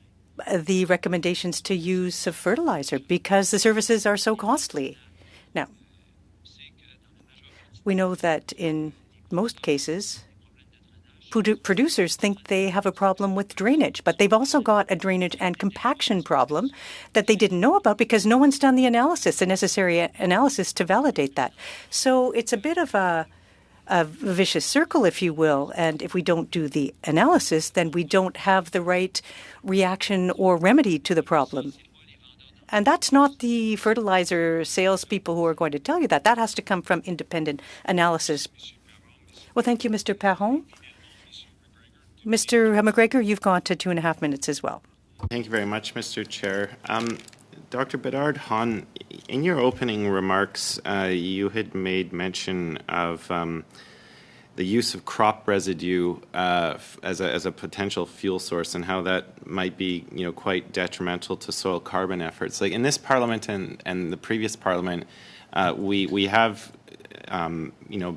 the recommendations to use of fertilizer because the services are so costly. Now, we know that in most cases, producers think they have a problem with drainage, but they've also got a drainage and compaction problem that they didn't know about because no one's done the necessary analysis to validate that. So it's a bit of a vicious circle, if you will. And if we don't do the analysis, then we don't have the right reaction or remedy to the problem. And that's not the fertilizer salespeople who are going to tell you that. That has to come from independent analysis. Well, thank you, Mr. Perron. Mr. McGregor, you've got to 2.5 minutes as well. Thank you very much, Mr. Chair. Dr. Bedard-Hahn, in your opening remarks, you had made mention of the use of crop residue as a potential fuel source and how that might be, quite detrimental to soil carbon efforts. Like in this Parliament and the previous Parliament, we have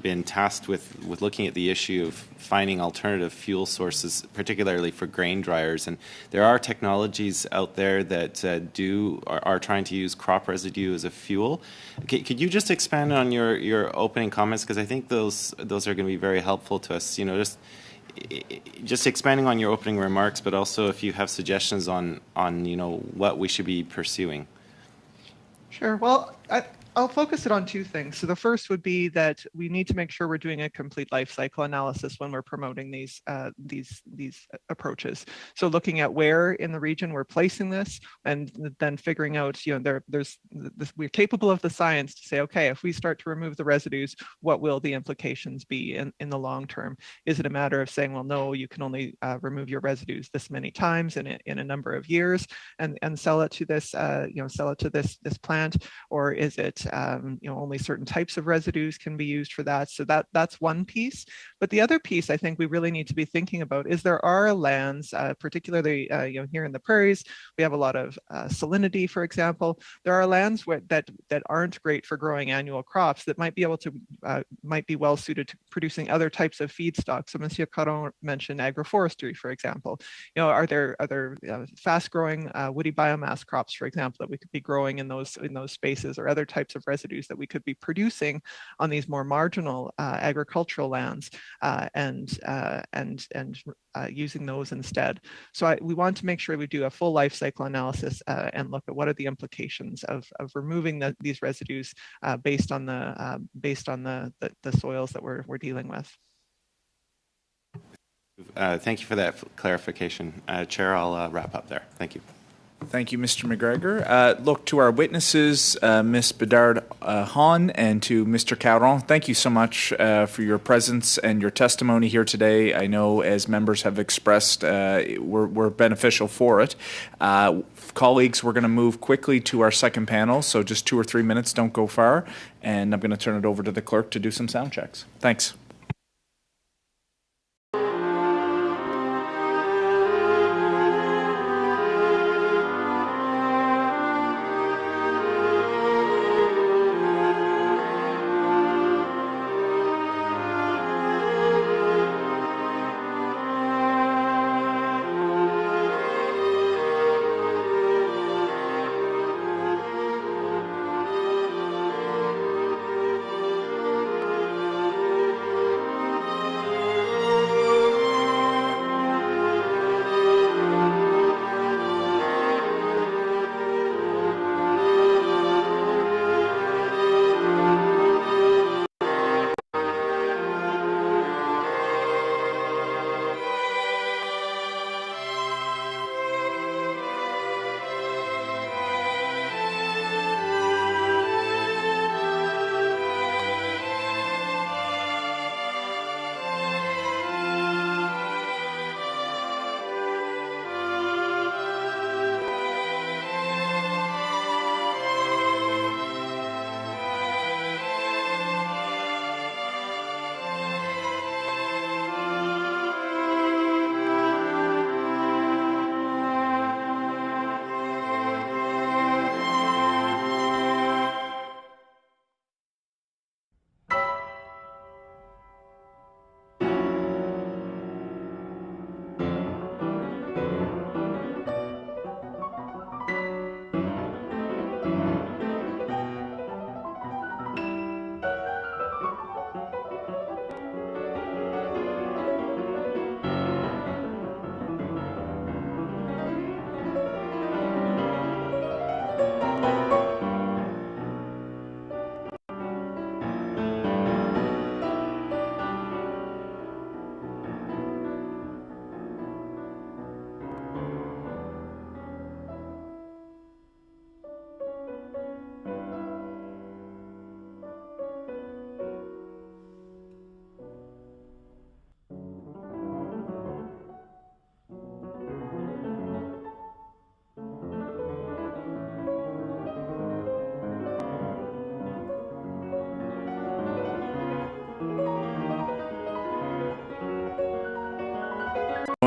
been tasked with looking at the issue of finding alternative fuel sources, particularly for grain dryers. And there are technologies out there that are trying to use crop residue as a fuel. Could you just expand on your opening comments? Because I think those are going to be very helpful to us. Just expanding on your opening remarks, but also if you have suggestions on what we should be pursuing. Sure. Well, I'll focus it on two things. So the first would be that we need to make sure we're doing a complete life cycle analysis when we're promoting these approaches. So looking at where in the region we're placing this, and then figuring out, we're capable of the science to say, okay, if we start to remove the residues, what will the implications be in the long term? Is it a matter of saying, well, no, you can only remove your residues this many times in a number of years, and sell it to this, this plant, or is it only certain types of residues can be used for that? So that's one piece. But the other piece I think we really need to be thinking about is there are lands, particularly here in the prairies, we have a lot of salinity, for example. There are lands that aren't great for growing annual crops that might be well suited to producing other types of feedstock. So Monsieur Caron mentioned agroforestry, for example. Are there fast-growing woody biomass crops, for example, that we could be growing in those spaces, or other types of residues that we could be producing on these more marginal agricultural lands, and using those instead. So we want to make sure we do a full life cycle analysis and look at what are the implications of removing these residues based on the soils that we're dealing with. Thank you for that clarification. Chair, I'll wrap up there. Thank you. Thank you, Mr. McGregor. Look, to our witnesses, Ms. Bedard-Hahn and to Mr. Caron, thank you so much for your presence and your testimony here today. I know, as members have expressed, we're beneficial for it. Colleagues, we're going to move quickly to our second panel, so just 2 or 3 minutes, don't go far, and I'm going to turn it over to the clerk to do some sound checks. Thanks.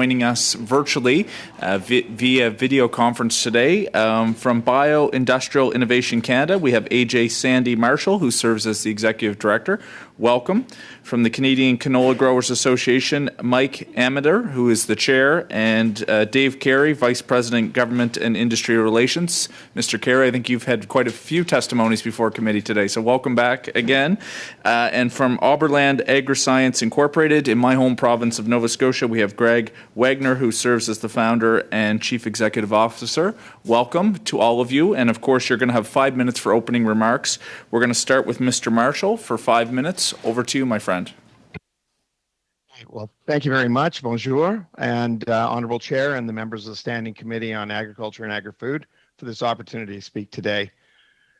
joining us virtually via video conference today. From Bio-Industrial Innovation Canada, we have AJ Sandy Marshall, who serves as the Executive Director. Welcome. From the Canadian Canola Growers Association, Mike Amader, who is the Chair, and Dave Carey, Vice President, Government and Industry Relations. Mr. Carey, I think you've had quite a few testimonies before committee today, so welcome back again. And from Oberland Agri-Science Incorporated, in my home province of Nova Scotia, we have Greg Wagner, who serves as the Founder and Chief Executive Officer. Welcome to all of you, and of course you're going to have 5 minutes for opening remarks. We're going to start with Mr. Marshall for 5 minutes. Over to you, my friend. Well, thank you very much. Bonjour, and Honorable Chair and the members of the Standing Committee on Agriculture and Agri-Food for this opportunity to speak today.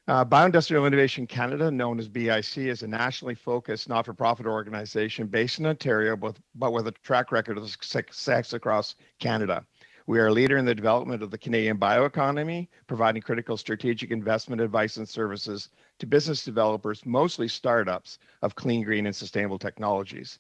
Bio-Industrial Innovation Canada, known as BIC, is a nationally focused not-for-profit organization based in Ontario, but with a track record of success across Canada. We are a leader in the development of the Canadian bioeconomy, providing critical strategic investment advice and services to business developers, mostly startups, of clean, green, and sustainable technologies.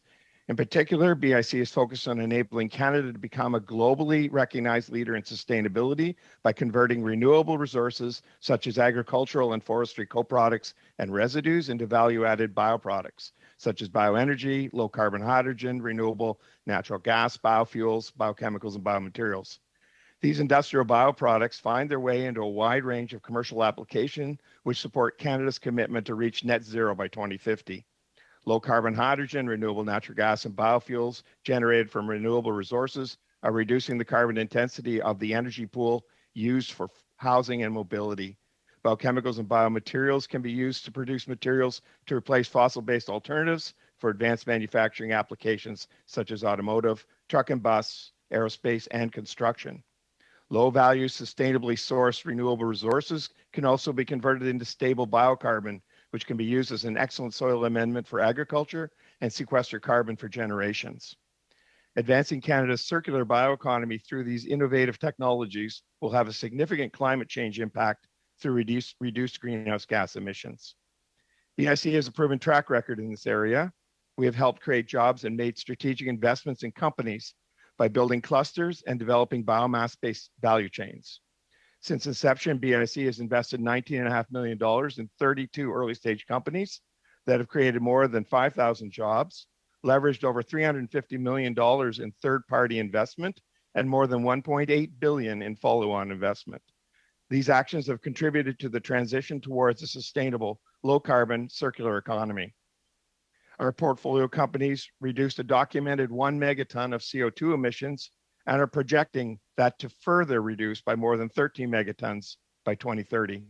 In particular, BIC is focused on enabling Canada to become a globally recognized leader in sustainability by converting renewable resources such as agricultural and forestry co-products and residues into value-added bioproducts, such as bioenergy, low-carbon hydrogen, renewable natural gas, biofuels, biochemicals, and biomaterials. These industrial bioproducts find their way into a wide range of commercial application, which support Canada's commitment to reach net zero by 2050. Low carbon hydrogen, renewable natural gas, and biofuels generated from renewable resources are reducing the carbon intensity of the energy pool used for housing and mobility. Biochemicals and biomaterials can be used to produce materials to replace fossil-based alternatives for advanced manufacturing applications such as automotive, truck and bus, aerospace, and construction. Low-value, sustainably sourced renewable resources can also be converted into stable biocarbon, which can be used as an excellent soil amendment for agriculture and sequester carbon for generations. Advancing Canada's circular bioeconomy through these innovative technologies will have a significant climate change impact through reduced greenhouse gas emissions. BIC has a proven track record in this area. We have helped create jobs and made strategic investments in companies by building clusters and developing biomass-based value chains. Since inception, BIC has invested $19.5 million in 32 early-stage companies that have created more than 5,000 jobs, leveraged over $350 million in third-party investment, and more than $1.8 billion in follow-on investment. These actions have contributed to the transition towards a sustainable, low-carbon, circular economy. Our portfolio companies reduced a documented 1 megaton of CO2 emissions and are projecting that to further reduce by more than 13 megatons by 2030.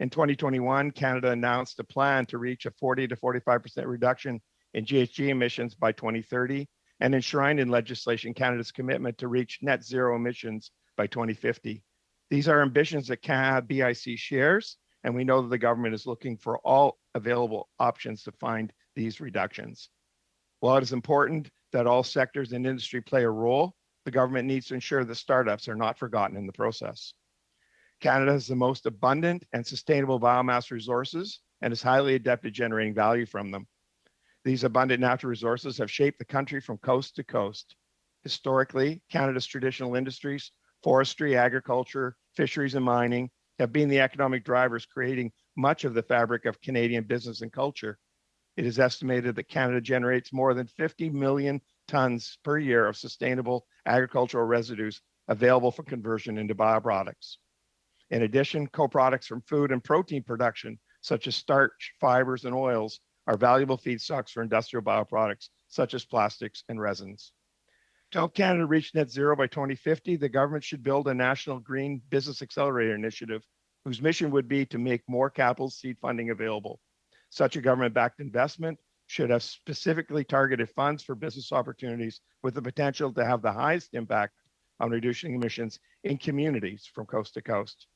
In 2021, Canada announced a plan to reach a 40 to 45% reduction in GHG emissions by 2030 and enshrined in legislation Canada's commitment to reach net zero emissions by 2050. These are ambitions that BIC shares, and we know that the government is looking for all available options to find these reductions. While it is important that all sectors and industry play a role, the government needs to ensure that startups are not forgotten in the process. Canada has the most abundant and sustainable biomass resources and is highly adept at generating value from them. These abundant natural resources have shaped the country from coast to coast. Historically, Canada's traditional industries, forestry, agriculture, fisheries, and mining have been the economic drivers creating much of the fabric of Canadian business and culture. It is estimated that Canada generates more than 50 million tons per year of sustainable agricultural residues available for conversion into bioproducts. In addition, co-products from food and protein production, such as starch, fibers, and oils, are valuable feedstocks for industrial bioproducts, such as plastics and resins. To help Canada reach net zero by 2050, the government should build a national green business accelerator initiative whose mission would be to make more capital seed funding available. Such a government-backed investment should have specifically targeted funds for business opportunities with the potential to have the highest impact on reducing emissions in communities from coast to coast.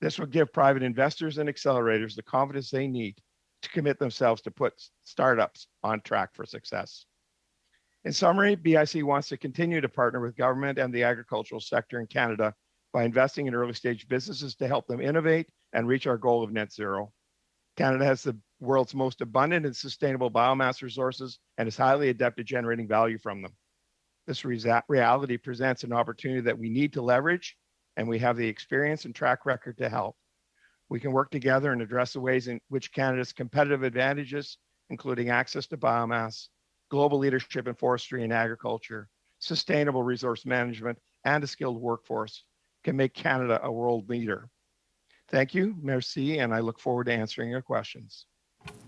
This will give private investors and accelerators the confidence they need to commit themselves to put startups on track for success. In summary, BIC wants to continue to partner with government and the agricultural sector in Canada by investing in early stage businesses to help them innovate and reach our goal of net zero. Canada has the world's most abundant and sustainable biomass resources and is highly adept at generating value from them. This reality presents an opportunity that we need to leverage, and we have the experience and track record to help. We can work together and address the ways in which Canada's competitive advantages, including access to biomass, global leadership in forestry and agriculture, sustainable resource management, and a skilled workforce, can make Canada a world leader. Thank you, merci, and I look forward to answering your questions.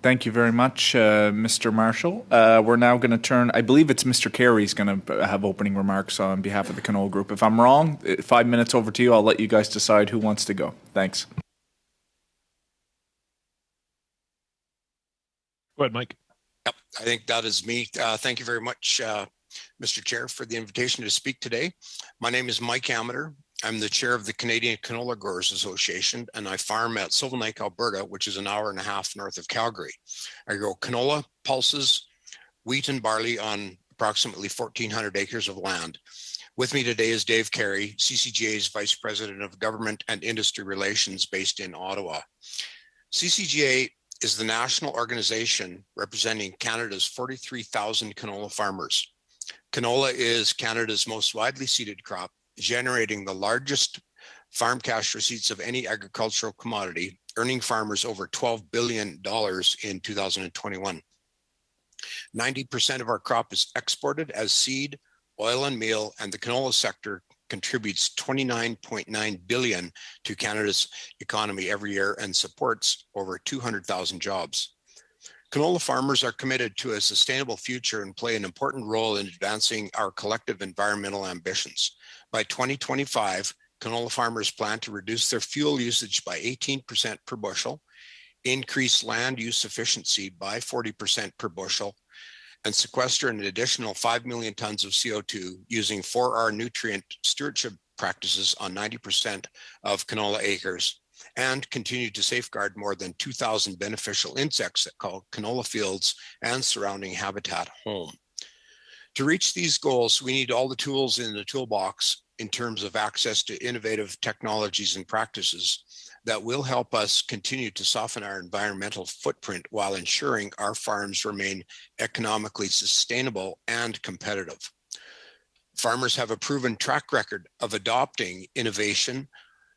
Thank you very much, Mr. Marshall. We're now going to turn, I believe it's Mr. Carey's going to have opening remarks on behalf of the canola group. If I'm wrong, 5 minutes over to you. I'll let you guys decide who wants to go. Thanks. Go ahead, Mike. Yep, I think that is me. Thank you very much, Mr. Chair, for the invitation to speak today. My name is Mike Amater. I'm the chair of the Canadian Canola Growers Association, and I farm at Silverlake, Alberta, which is an hour and a half north of Calgary. I grow canola, pulses, wheat, and barley on approximately 1,400 acres of land. With me today is Dave Carey, CCGA's Vice President of Government and Industry Relations based in Ottawa. CCGA is the national organization representing Canada's 43,000 canola farmers. Canola is Canada's most widely seeded crop, generating the largest farm cash receipts of any agricultural commodity, earning farmers over $12 billion in 2021. 90% of our crop is exported as seed, oil and meal, and the canola sector contributes $29.9 billion to Canada's economy every year and supports over 200,000 jobs. Canola farmers are committed to a sustainable future and play an important role in advancing our collective environmental ambitions. By 2025, canola farmers plan to reduce their fuel usage by 18% per bushel, increase land use efficiency by 40% per bushel, and sequester an additional 5 million tons of CO2 using 4R nutrient stewardship practices on 90% of canola acres, and continue to safeguard more than 2,000 beneficial insects that call canola fields and surrounding habitat home. To reach these goals, we need all the tools in the toolbox in terms of access to innovative technologies and practices that will help us continue to soften our environmental footprint while ensuring our farms remain economically sustainable and competitive. Farmers have a proven track record of adopting innovation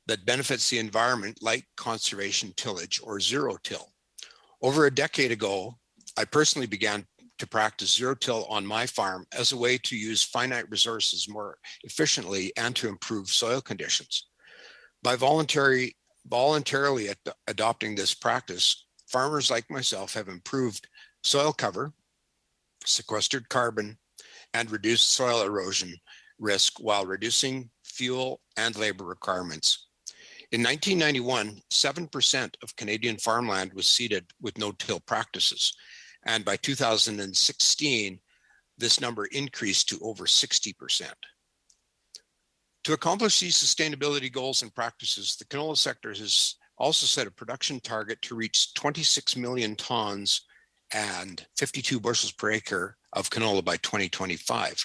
that benefits the environment, like conservation tillage or zero-till. Over a decade ago, I personally began to practice zero-till on my farm as a way to use finite resources more efficiently and to improve soil conditions. By voluntarily adopting this practice, farmers like myself have improved soil cover, sequestered carbon, and reduced soil erosion risk while reducing fuel and labor requirements. In 1991, 7% of Canadian farmland was seeded with no-till practices. And by 2016, this number increased to over 60%. To accomplish these sustainability goals and practices, the canola sector has also set a production target to reach 26 million tons and 52 bushels per acre of canola by 2025.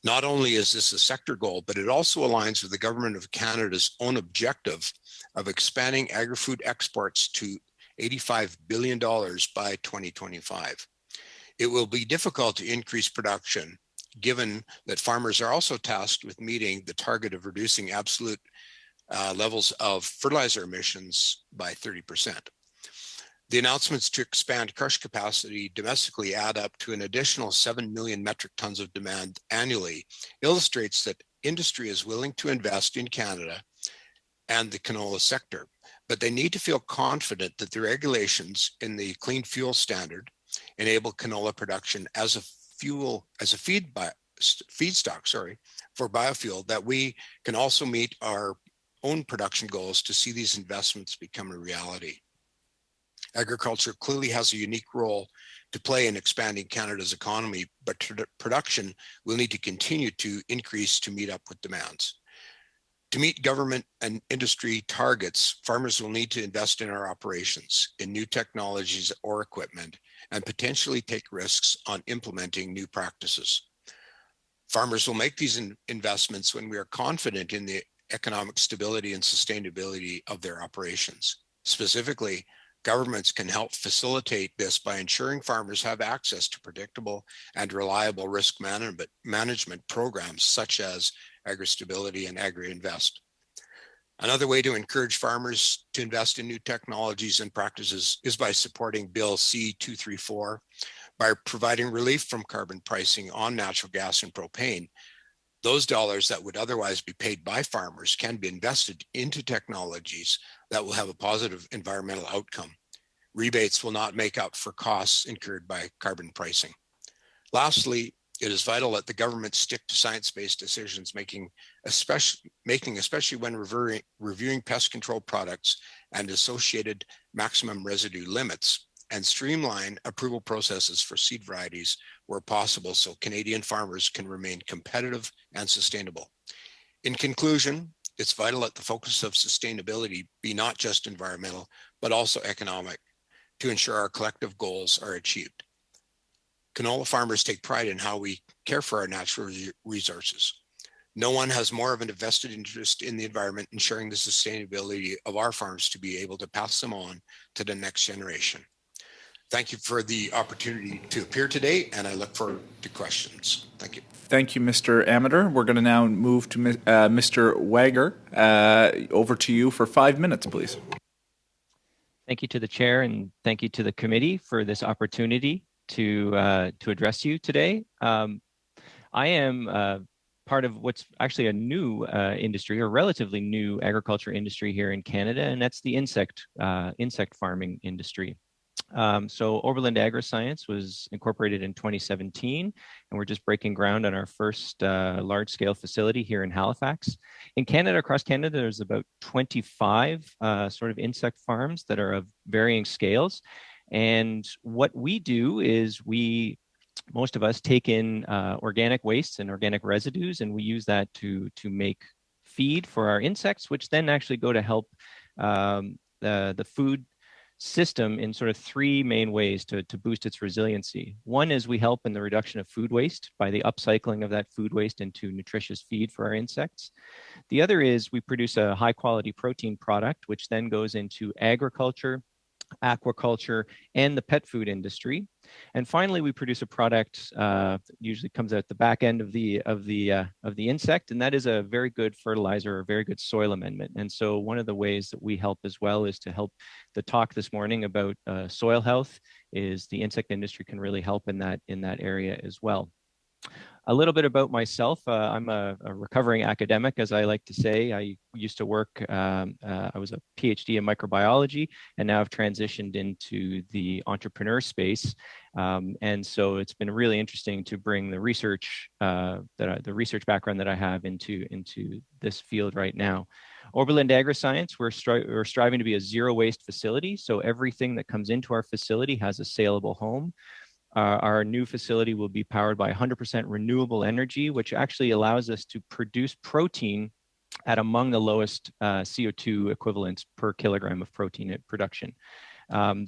Not only is this a sector goal, but it also aligns with the Government of Canada's own objective of expanding agri-food exports to $85 billion by 2025. It will be difficult to increase production, given that farmers are also tasked with meeting the target of reducing absolute levels of fertilizer emissions by 30%. The announcements to expand crush capacity domestically add up to an additional 7 million metric tons of demand annually, illustrates that industry is willing to invest in Canada and the canola sector, but they need to feel confident that the regulations in the Clean Fuel Standard enable canola production as a feedstock for biofuel, that we can also meet our own production goals to see these investments become a reality. Agriculture clearly has a unique role to play in expanding Canada's economy, but production will need to continue to increase to meet up with demands. To meet government and industry targets, farmers will need to invest in our operations, in new technologies or equipment, and potentially take risks on implementing new practices. Farmers will make these investments when we are confident in the economic stability and sustainability of their operations. Specifically, Governments can help facilitate this by ensuring farmers have access to predictable and reliable risk management programs such as Agri-Stability and Agri-Invest. Another way to encourage farmers to invest in new technologies and practices is by supporting Bill C-234 by providing relief from carbon pricing on natural gas and propane. Those dollars that would otherwise be paid by farmers can be invested into technologies that will have a positive environmental outcome. Rebates will not make up for costs incurred by carbon pricing. Lastly, it is vital that the government stick to science-based decisions making, especially when reviewing pest control products and associated maximum residue limits, and streamline approval processes for seed varieties where possible so Canadian farmers can remain competitive and sustainable. In conclusion, it's vital that the focus of sustainability be not just environmental, but also economic to ensure our collective goals are achieved. Canola farmers take pride in how we care for our natural resources. No one has more of an vested interest in the environment, ensuring the sustainability of our farms to be able to pass them on to the next generation. Thank you for the opportunity to appear today, and I look forward to questions. Thank you. Thank you, Mr. Amateur. We're going to now move to Mr. Wager. Over to you for 5 minutes, please. Thank you to the chair, and thank you to the committee for this opportunity to address you today. I am part of what's actually a new industry, or relatively new agriculture industry here in Canada, and that's the insect farming industry. So Oberland Agriscience was incorporated in 2017, and we're just breaking ground on our first large-scale facility here in Halifax. In Canada, across Canada, there's about 25 sort of insect farms that are of varying scales. And what we do is most of us take in organic wastes and organic residues, and we use that to make feed for our insects, which then actually go to help the food system in sort of three main ways to boost its resiliency. One is we help in the reduction of food waste by the upcycling of that food waste into nutritious feed for our insects. The other is we produce a high quality protein product, which then goes into agriculture, aquaculture, and the pet food industry. And finally, we produce a product that usually comes out the back end of the insect, and that is a very good fertilizer, or very good soil amendment. And so one of the ways that we help as well is to help the talk this morning about soil health is the insect industry can really help in that area as well. A little bit about myself. I'm a recovering academic, as I like to say. I used to work, I was a PhD in microbiology, and now I've transitioned into the entrepreneur space. And so it's been really interesting to bring the research, the research background that I have into this field right now. Oberland Agriscience, we're striving to be a zero waste facility. So everything that comes into our facility has a saleable home. Our new facility will be powered by 100% renewable energy, which actually allows us to produce protein at among the lowest CO2 equivalents per kilogram of protein production.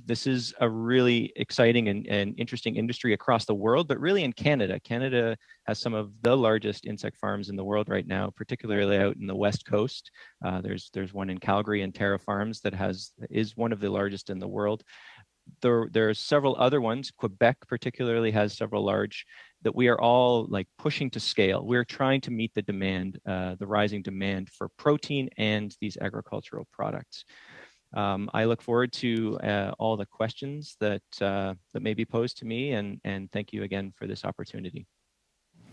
This is a really exciting and interesting industry across the world, but really in Canada. Canada has some of the largest insect farms in the world right now, particularly out in the West Coast. There's one in Calgary and Terra Farms that is one of the largest in the world. There are several other ones. Quebec particularly has several large that we are all like pushing to scale. We're trying to meet the demand, the rising demand for protein and these agricultural products. I look forward to all the questions that may be posed to me, and thank you again for this opportunity.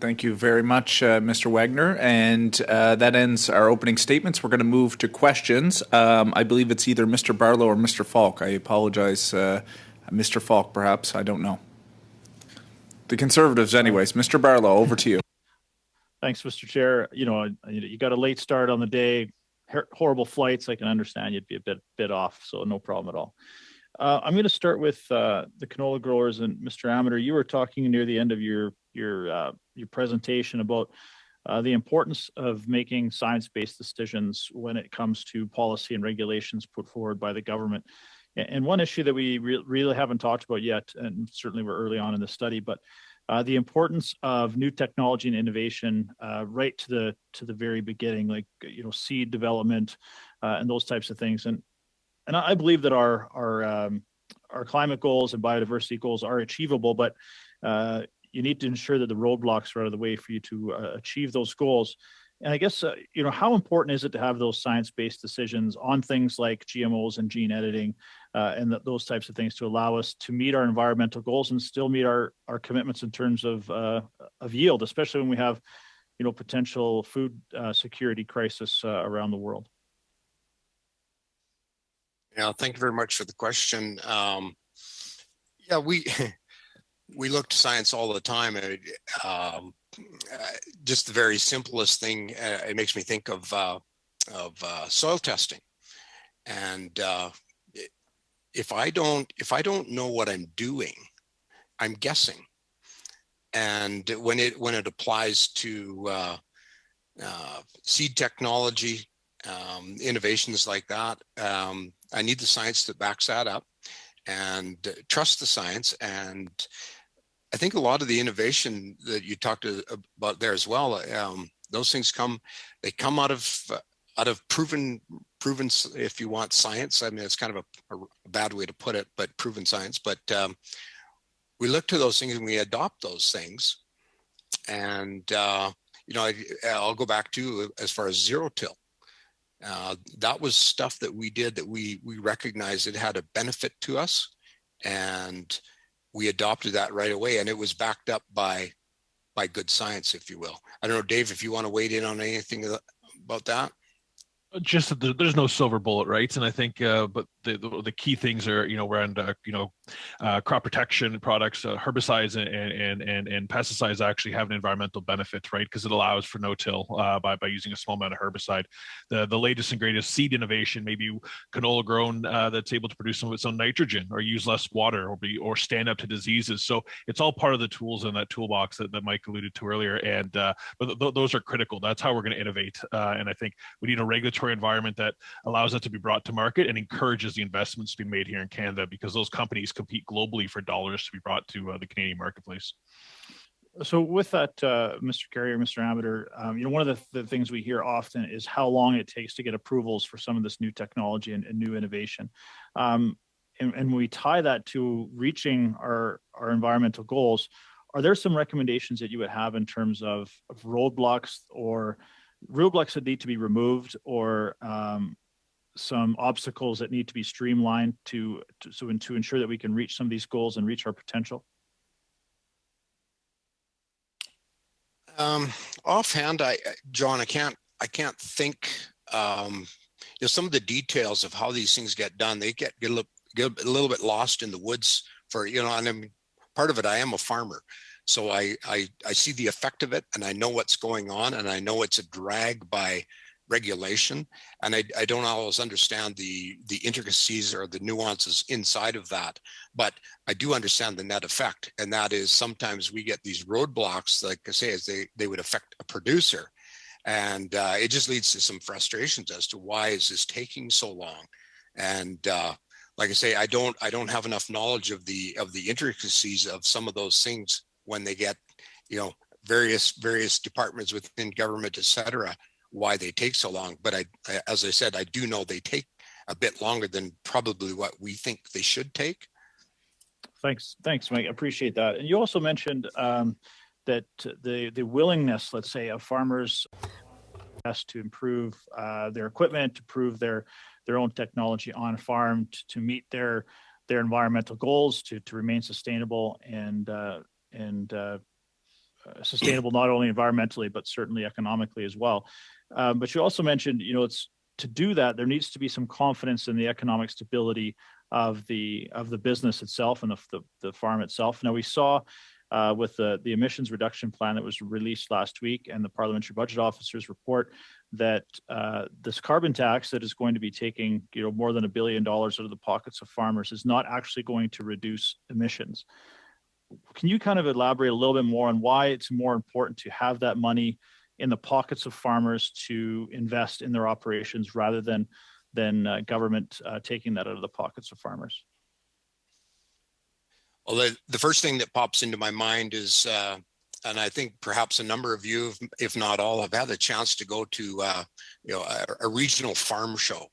Thank you very much, Mr. Wagner. And that ends our opening statements. We're going to move to questions. I believe it's either Mr. Barlow or Mr. Falk. I apologize. Mr. Falk, perhaps. I don't know. The Conservatives, anyways. Mr. Barlow, over to you. Thanks, Mr. Chair. You got a late start on the day, horrible flights. I can understand you'd be a bit off, so no problem at all. I'm going to start with the canola growers, and Mr. Amateur, you were talking near the end of your presentation about the importance of making science-based decisions when it comes to policy and regulations put forward by the government. And one issue that we really haven't talked about yet, and certainly we're early on in the study, but the importance of new technology and innovation right to the very beginning, like seed development and those types of things. And and I believe that our climate goals and biodiversity goals are achievable, but you need to ensure that the roadblocks are out of the way for you to achieve those goals. And I guess, how important is it to have those science-based decisions on things like GMOs and gene editing and those types of things to allow us to meet our environmental goals and still meet our commitments in terms of yield, especially when we have, potential food security crisis around the world? Yeah, thank you very much for the question. Yeah, we we look to science all the time. Just the very simplest thing, it makes me think of soil testing. And if I don't know what I'm doing, I'm guessing. And when it applies to seed technology, innovations like that, I need the science that backs that up, and trust the science. And I think a lot of the innovation that you talked about there as well, those things come out of proven, if you want, science. I mean, it's kind of a bad way to put it, but proven science. But we look to those things and we adopt those things. And I'll go back to as far as zero till. That was stuff that we did that we recognized it had a benefit to us, and we adopted that right away, and it was backed up by good science, if you will. I don't know, Dave, if you want to weigh in on anything about that. Just that there's no silver bullet, right? And I think, but the key things are, around crop protection products, herbicides and pesticides actually have an environmental benefit, right? Because it allows for no-till by using a small amount of herbicide. The latest and greatest seed innovation, maybe canola grown that's able to produce some of its own nitrogen or use less water or stand up to diseases. So it's all part of the tools in that toolbox that Mike alluded to earlier. And but those are critical. That's how we're going to innovate. And I think we need a regulatory environment that allows that to be brought to market and encourages the investments to be made here in Canada, because those companies compete globally for dollars to be brought to the Canadian marketplace. So with that, Mr. Carrier, Mr. Amateur, one of the things we hear often is how long it takes to get approvals for some of this new technology and new innovation. And we tie that to reaching our environmental goals. Are there some recommendations that you would have in terms of roadblocks that need to be removed, or some obstacles that need to be streamlined to ensure that we can reach some of these goals and reach our potential? Offhand, John, I can't think. Some of the details of how these things get done, they get a little bit lost in the woods. And I mean, part of it, I am a farmer. So I see the effect of it, and I know what's going on, and I know it's a drag by regulation, and I don't always understand the intricacies or the nuances inside of that, but I do understand the net effect, and that is sometimes we get these roadblocks, like I say, as they would affect a producer, and it just leads to some frustrations as to why is this taking so long. And like I say, I don't have enough knowledge of the intricacies of some of those things when they get, various departments within government, et cetera, why they take so long. But as I said, I do know they take a bit longer than probably what we think they should take. Thanks, Mike. I appreciate that. And you also mentioned that the willingness, let's say, of farmers to improve their equipment, to improve their own technology on farm, to meet their environmental goals, to remain sustainable and sustainable not only environmentally but certainly economically as well. But you also mentioned, it's to do that there needs to be some confidence in the economic stability of the business itself and the farm itself. Now we saw with the emissions reduction plan that was released last week and the Parliamentary Budget Officer's report that this carbon tax that is going to be taking more than $1 billion out of the pockets of farmers is not actually going to reduce emissions. Can you kind of elaborate a little bit more on why it's more important to have that money in the pockets of farmers to invest in their operations rather than government taking that out of the pockets of farmers? Well, the first thing that pops into my mind is, and I think perhaps a number of you, if not all, have had the chance to go to a regional farm show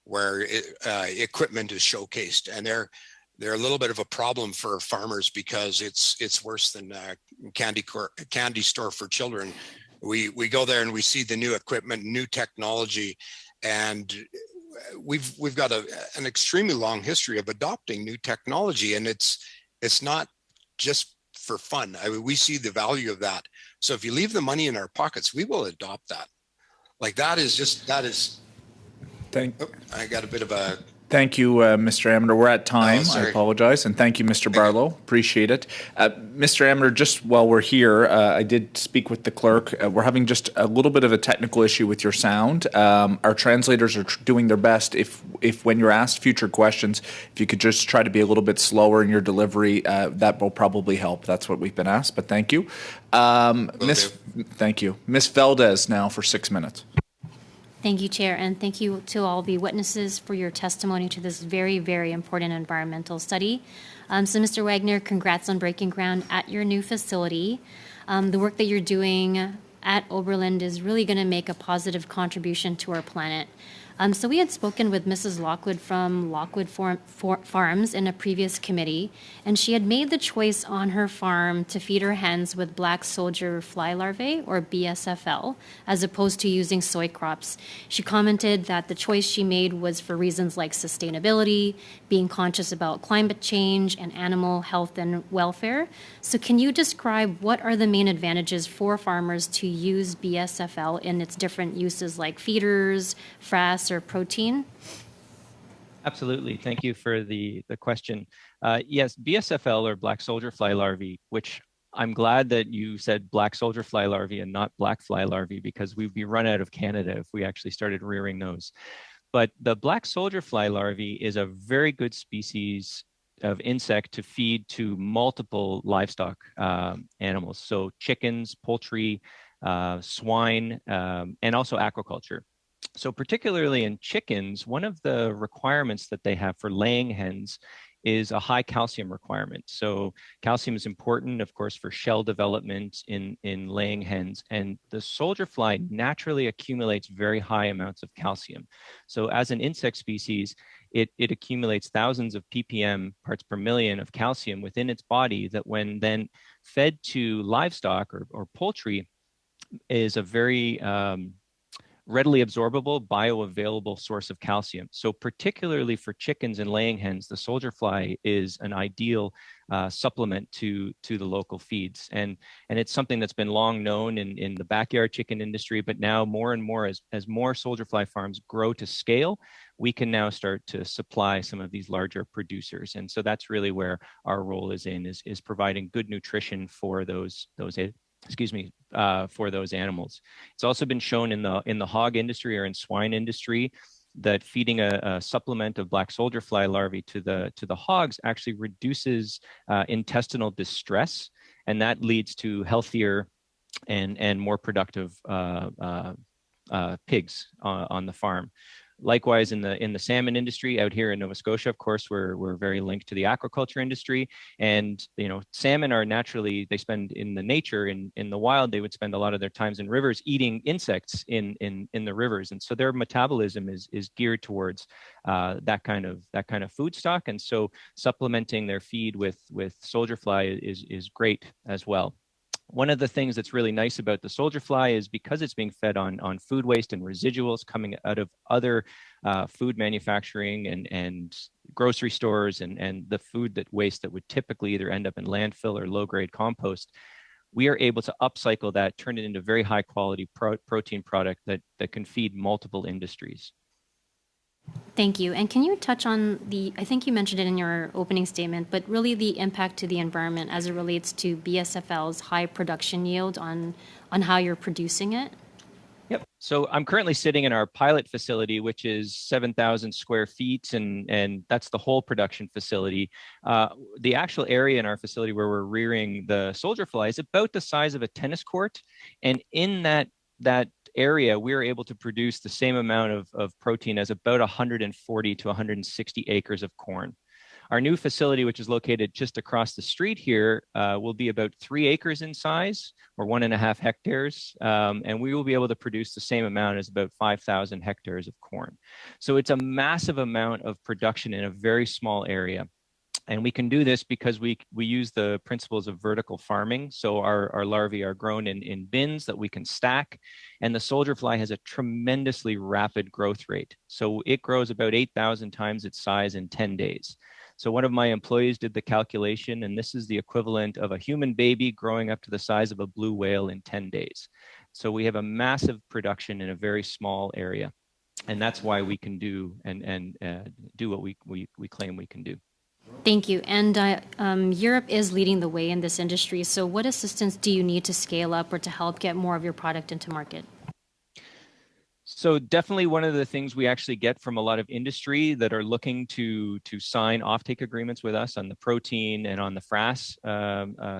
where equipment is showcased, and they're a little bit of a problem for farmers because it's worse than candy store for children. We go there and we see the new equipment, new technology, and we've got an extremely long history of adopting new technology, and it's not just for fun. I mean, we see the value of that. So if you leave the money in our pockets, we will adopt that. Like that is. I got a bit of a. Thank you, Mr. Amater. We're at time. I Sorry. apologize. And thank you, Mr. Barlow. Appreciate it. Mr. Amater, just while we're here, I did speak with the clerk. We're having just a little bit of a technical issue with your sound. Our translators are doing their best. If when you're asked future questions, if you could just try to be a little bit slower in your delivery, that will probably help. That's what we've been asked, but thank you. Thank you. Ms. Valdez now for 6 minutes. Thank you, Chair, and thank you to all the witnesses for your testimony to this very, very important environmental study. So, Mr. Wagner, congrats on breaking ground at your new facility. The work that you're doing at Oberlin is really going to make a positive contribution to our planet. So we had spoken with Mrs. Lockwood from Lockwood Farms in a previous committee, and she had made the choice on her farm to feed her hens with black soldier fly larvae, or BSFL, as opposed to using soy crops. She commented that the choice she made was for reasons like sustainability, being conscious about climate change, and animal health and welfare. So can you describe what are the main advantages for farmers to use BSFL in its different uses like feeders, frass, or protein? Absolutely. Thank you for the question. Yes, BSFL, or black soldier fly larvae, which I'm glad that you said black soldier fly larvae and not black fly larvae, because we'd be run out of Canada if we actually started rearing those. But the black soldier fly larvae is a very good species of insect to feed to multiple livestock animals. So chickens, poultry, swine, and also aquaculture. So particularly in chickens, one of the requirements that they have for laying hens is a high calcium requirement. So calcium is important, of course, for shell development in laying hens. And the soldier fly naturally accumulates very high amounts of calcium. So as an insect species, it accumulates thousands of ppm, parts per million, of calcium within its body that when then fed to livestock or poultry is a very readily absorbable, bioavailable source of calcium. So particularly for chickens and laying hens, the soldier fly is an ideal supplement to the local feeds. And it's something that's been long known in the backyard chicken industry, but now more and more as more soldier fly farms grow to scale, we can now start to supply some of these larger producers. And so that's really where our role is providing good nutrition for those for those animals. It's also been shown in the hog industry or in swine industry that feeding a supplement of black soldier fly larvae to the hogs actually reduces intestinal distress, and that leads to healthier and more productive pigs on the farm. Likewise, in the salmon industry out here in Nova Scotia, of course, we're very linked to the aquaculture industry. And salmon are naturally, they spend in the nature in the wild, they would spend a lot of their times in rivers eating insects in the rivers, and so their metabolism is geared towards that kind of food stock. And so supplementing their feed with soldier fly is great as well. One of the things that's really nice about the soldier fly is because it's being fed on food waste and residuals coming out of other food manufacturing and grocery stores and the food waste that would typically either end up in landfill or low-grade compost, we are able to upcycle that, turn it into very high-quality protein product that can feed multiple industries. Thank you. And can you touch on I think you mentioned it in your opening statement, but really the impact to the environment as it relates to BSFL's high production yield on how you're producing it? Yep. So I'm currently sitting in our pilot facility, which is 7,000 square feet, and that's the whole production facility. The actual area in our facility where we're rearing the soldier fly is about the size of a tennis court. And in that area, we're able to produce the same amount of protein as about 140 to 160 acres of corn. Our new facility, which is located just across the street here, will be about 3 acres in size, or 1.5 hectares, and we will be able to produce the same amount as about 5,000 hectares of corn. So it's a massive amount of production in a very small area. And we can do this because we use the principles of vertical farming. So our larvae are grown in bins that we can stack. And the soldier fly has a tremendously rapid growth rate. So it grows about 8,000 times its size in 10 days. So one of my employees did the calculation, and this is the equivalent of a human baby growing up to the size of a blue whale in 10 days. So we have a massive production in a very small area. And that's why we can do do what we claim we can do. Thank you. And Europe is leading the way in this industry. So what assistance do you need to scale up or to help get more of your product into market? So definitely one of the things we actually get from a lot of industry that are looking to sign offtake agreements with us on the protein and on the frass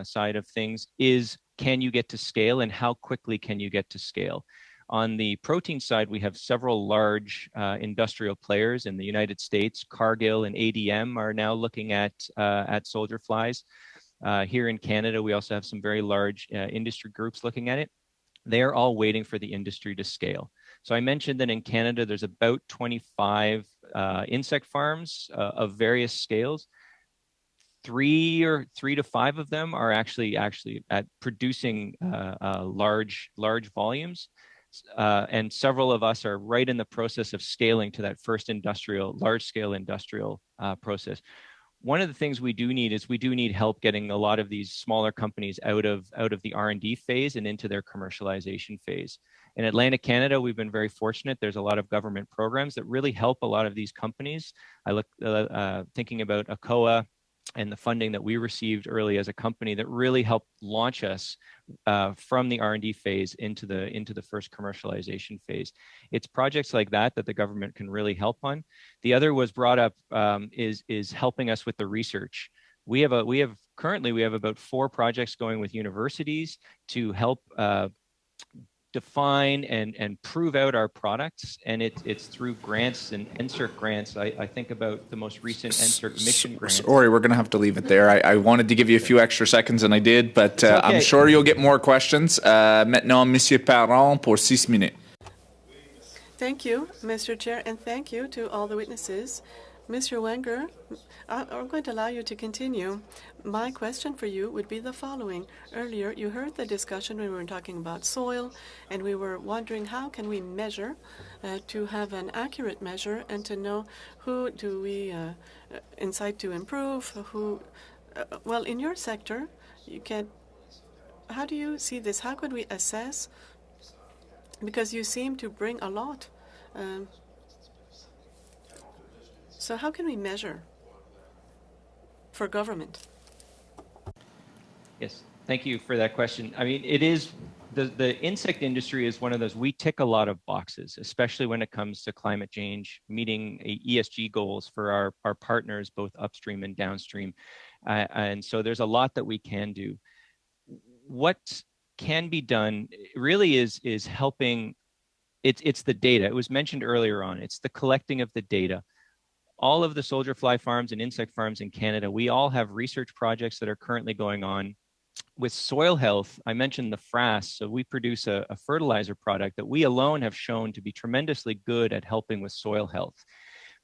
side of things is, can you get to scale and how quickly can you get to scale? On the protein side, we have several large industrial players in the United States. Cargill and ADM are now looking at soldier flies. Here in Canada, we also have some very large industry groups looking at it. They are all waiting for the industry to scale. So I mentioned that in Canada, there's about 25 insect farms of various scales. 3 to 5 of them are actually at producing large volumes. And several of us are right in the process of scaling to that first large-scale industrial process. One of the things we do need is we do need help getting a lot of these smaller companies out of the R&D phase and into their commercialization phase. In Atlantic Canada, we've been very fortunate. There's a lot of government programs that really help a lot of these companies. I look thinking about ACOA and the funding that we received early as a company that really helped launch us from the R&D phase into the first commercialization phase. It's projects like that the government can really help on. The other was brought up is helping us with the research. We have currently about 4 projects going with universities to help define and prove out our products, and it's through grants and NSERC grants. I think about the most recent NSERC mission grant. Sorry, we're going to have to leave it there. I wanted to give you a few extra seconds, and I did, but okay. I'm sure you'll get more questions. Maintenant, Monsieur Parent, pour 6 minutes. Thank you, Mr. Chair, and thank you to all the witnesses. Mr. Wenger, I'm going to allow you to continue. My question for you would be the following. Earlier, you heard the discussion when we were talking about soil, and we were wondering how can we measure to have an accurate measure and to know who do we incite to improve, well, in your sector, how do you see this? How could we assess? Because you seem to bring a lot. So how can we measure for government? Yes, thank you for that question. I mean, it is, the insect industry is one of those, we tick a lot of boxes, especially when it comes to climate change, meeting ESG goals for our partners, both upstream and downstream. And so there's a lot that we can do. What can be done really is helping, it's the data. It was mentioned earlier on, it's the collecting of the data. All of the soldier fly farms and insect farms in Canada, we all have research projects that are currently going on. With soil health, I mentioned the frass. So we produce a fertilizer product that we alone have shown to be tremendously good at helping with soil health.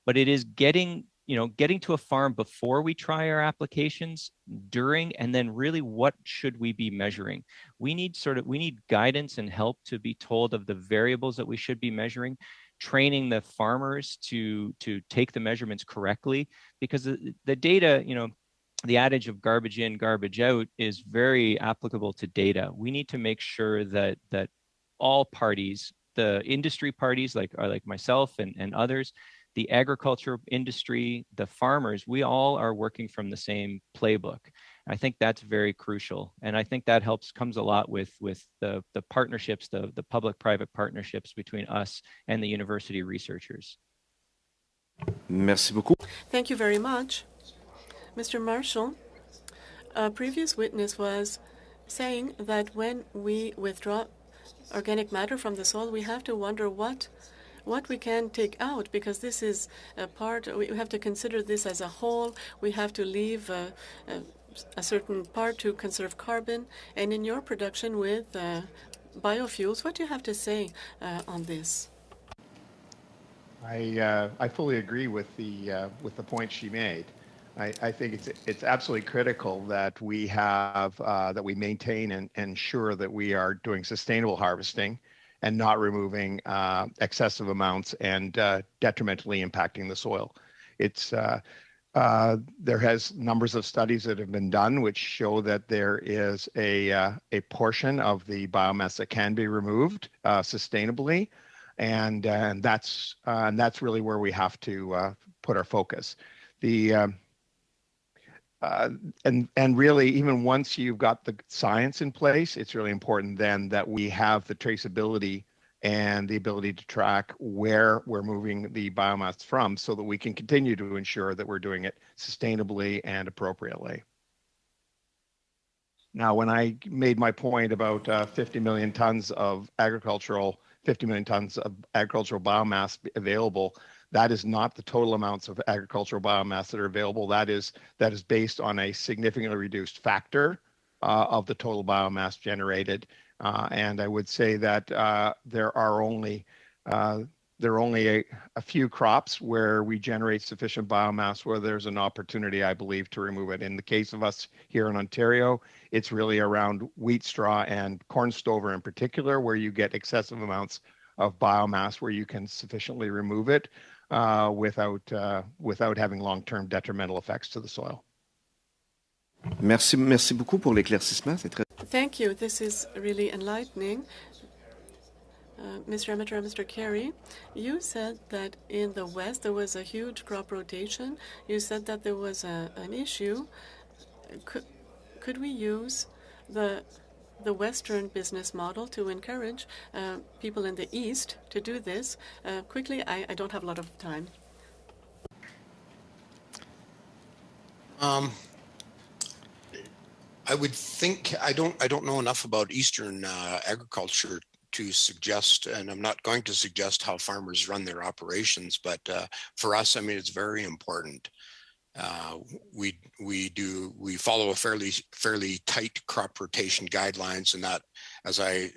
But it is getting to a farm before we try our applications, during, and then really what should we be measuring? We need guidance and help to be told of the variables that we should be measuring, training the farmers to take the measurements correctly, because the data, the adage of garbage in, garbage out is very applicable to data. We need to make sure that all parties, the industry parties like myself and others, the agriculture industry, the farmers, we all are working from the same playbook. I think that's very crucial. And I think that comes a lot with the partnerships, the public-private partnerships between us and the university researchers. Merci beaucoup. Thank you very much. Mr. Marshall, a previous witness was saying that when we withdraw organic matter from the soil, we have to wonder what what we can take out, because this is a part, we have to consider this as a whole. We have to leave a certain part to conserve carbon. And in your production with biofuels, what do you have to say on this? I fully agree with the point she made. I think it's absolutely critical that we have that we maintain and ensure that we are doing sustainable harvesting and not removing excessive amounts and detrimentally impacting the soil. It's there has numbers of studies that have been done which show that there is a portion of the biomass that can be removed sustainably, and that's really where we have to put our focus. The and really, even once you've got the science in place, it's really important then that we have the traceability and the ability to track where we're moving the biomass from so that we can continue to ensure that we're doing it sustainably and appropriately. Now, when I made my point about 50 million tons of agricultural biomass available, that is not the total amounts of agricultural biomass that are available. That is based on a significantly reduced factor of the total biomass generated. And I would say that there are only a few crops where we generate sufficient biomass where there's an opportunity, I believe, to remove it. In the case of us here in Ontario, it's really around wheat straw and corn stover in particular, where you get excessive amounts of biomass where you can sufficiently remove it without having long-term detrimental effects to the soil. Merci beaucoup pour l'éclaircissement. C'est très... Thank you. This is really enlightening. Mr. Amateur, Mr. Carey, you said that in the West there was a huge crop rotation. You said that there was an issue. Could we use the Western business model to encourage people in the East to do this? Quickly, I don't have a lot of time. I would think I don't know enough about Eastern agriculture to suggest, and I'm not going to suggest how farmers run their operations, but for us, I mean, it's very important. We follow a fairly tight crop rotation guidelines, and that, as I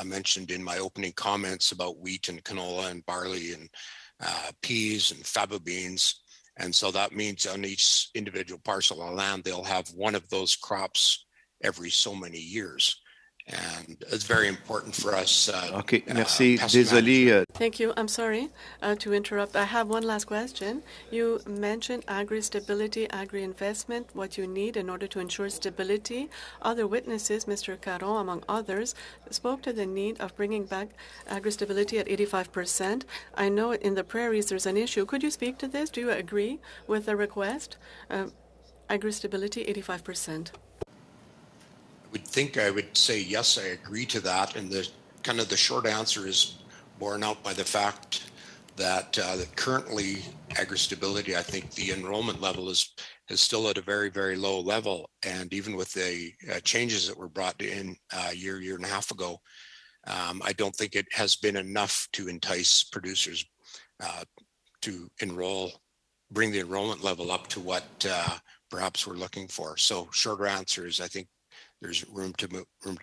mentioned in my opening comments about wheat and canola and barley and peas and faba beans. And so that means on each individual parcel of land, they'll have one of those crops every so many years. And it's very important for us. Okay, merci. Désolé. Thank you. I'm sorry to interrupt. I have one last question. You mentioned agri-stability, agri-investment, what you need in order to ensure stability. Other witnesses, Mr. Caron, among others, spoke to the need of bringing back agri-stability at 85%. I know in the prairies there's an issue. Could you speak to this? Do you agree with the request? Agri-stability, 85%. I would say yes, I agree to that, and the short answer is borne out by the fact that currently agri-stability, I think the enrollment level is still at a very, very low level, and even with the changes that were brought in a year and a half ago, I don't think it has been enough to entice producers to bring the enrollment level up to what perhaps we're looking for. So shorter answer is I think there's room to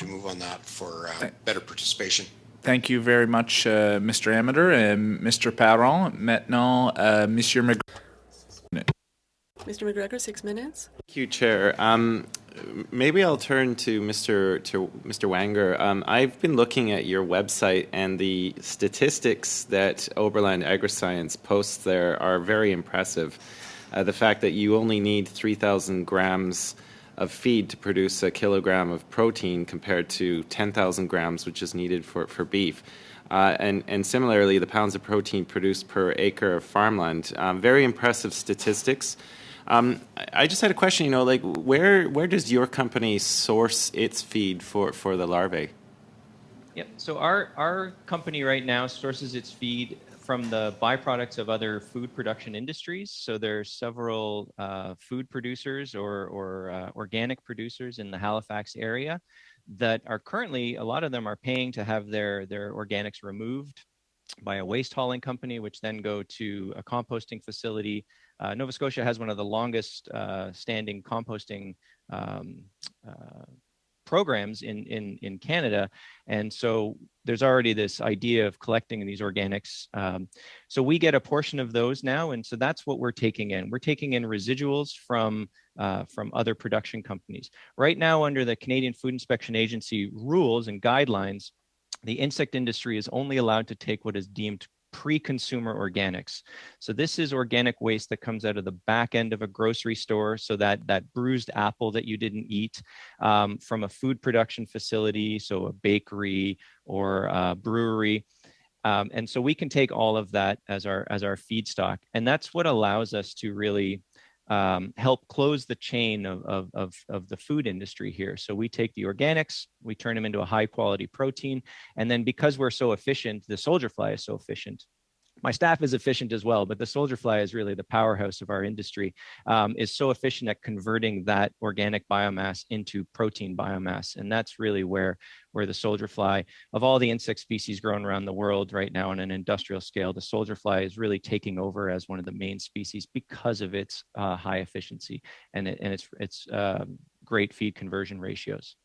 move on that for better participation. Thank you very much, Mr. Amateur and Mr. Parent. Maintenant, Monsieur McGregor. Mr. McGregor, 6 minutes. Thank you, Chair. Maybe I'll turn to Mr. Wanger. I've been looking at your website, and the statistics that Oberland AgriScience posts there are very impressive. The fact that you only need 3,000 grams of feed to produce a kilogram of protein compared to 10,000 grams, which is needed for beef. And similarly, the pounds of protein produced per acre of farmland. Very impressive statistics. I just had a question, where does your company source its feed for the larvae? Yep. So our company right now sources its feed from the byproducts of other food production industries. So there's several food producers or organic producers in the Halifax area that are currently, a lot of them are paying to have their organics removed by a waste hauling company, which then go to a composting facility. Nova Scotia has one of the longest standing composting programs in Canada. And so there's already this idea of collecting these organics. So we get a portion of those now. And so that's what we're taking in. We're taking in residuals from other production companies. Right now, under the Canadian Food Inspection Agency rules and guidelines, the insect industry is only allowed to take what is deemed pre-consumer organics. So this is organic waste that comes out of the back end of a grocery store. So that bruised apple that you didn't eat, from a food production facility, so a bakery or a brewery. And so we can take all of that as our feedstock. And that's what allows us to really help close the chain of the food industry here. So we take the organics, we turn them into a high quality protein. And then because we're so efficient, the soldier fly is so efficient. My staff is efficient as well, but the soldier fly is really the powerhouse of our industry, is so efficient at converting that organic biomass into protein biomass. And that's really where the soldier fly, of all the insect species grown around the world right now on an industrial scale, the soldier fly is really taking over as one of the main species because of its high efficiency and its great feed conversion ratios.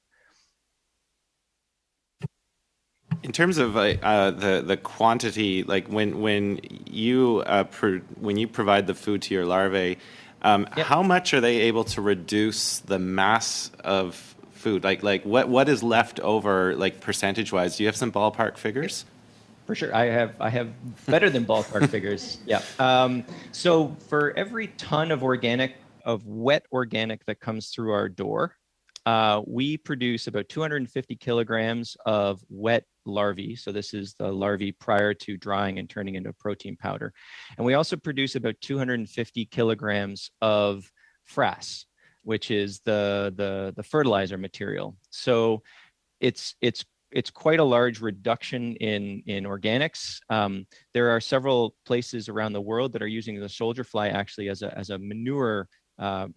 In terms of the quantity, like when you provide the food to your larvae, how much are they able to reduce the mass of food? Like what is left over, like percentage wise? Do you have some ballpark figures? For sure, I have better than ballpark figures. Yeah. So for every ton of wet organic that comes through our door, we produce about 250 kilograms of wet larvae. So this is the larvae prior to drying and turning into a protein powder. And we also produce about 250 kilograms of frass, which is the fertilizer material. So it's quite a large reduction in organics. There are several places around the world that are using the soldier fly actually as a manure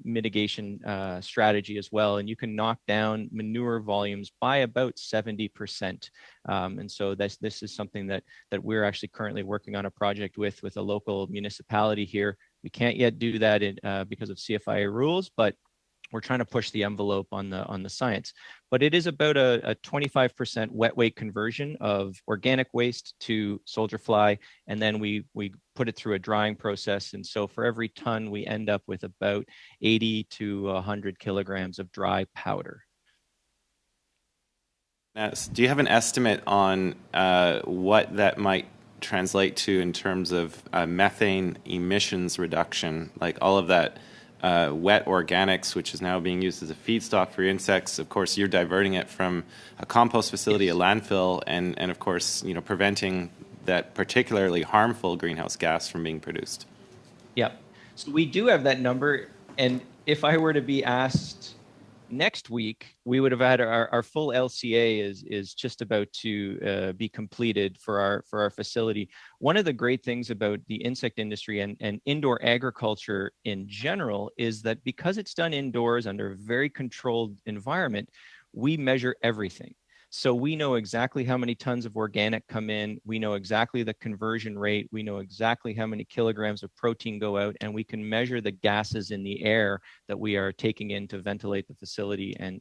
mitigation strategy as well. And you can knock down manure volumes by about 70%. And so this is something that we're actually currently working on a project with a local municipality here. We can't yet do that because of CFIA rules, but we're trying to push the envelope on the science. But it is about a 25% wet weight conversion of organic waste to soldier fly, and then we put it through a drying process. And so for every ton, we end up with about 80 to 100 kilograms of dry powder. Now, do you have an estimate on what that might translate to in terms of methane emissions reduction, like all of that wet organics, which is now being used as a feedstock for insects? Of course, you're diverting it from a compost facility, a landfill, and of course, preventing that particularly harmful greenhouse gas from being produced. Yeah. So we do have that number. And if I were to be asked next week, we would have had our full LCA is just about to be completed for our facility. One of the great things about the insect industry and indoor agriculture in general is that because it's done indoors under a very controlled environment, we measure everything. So we know exactly how many tons of organic come in. We know exactly the conversion rate. We know exactly how many kilograms of protein go out, and we can measure the gases in the air that we are taking in to ventilate the facility and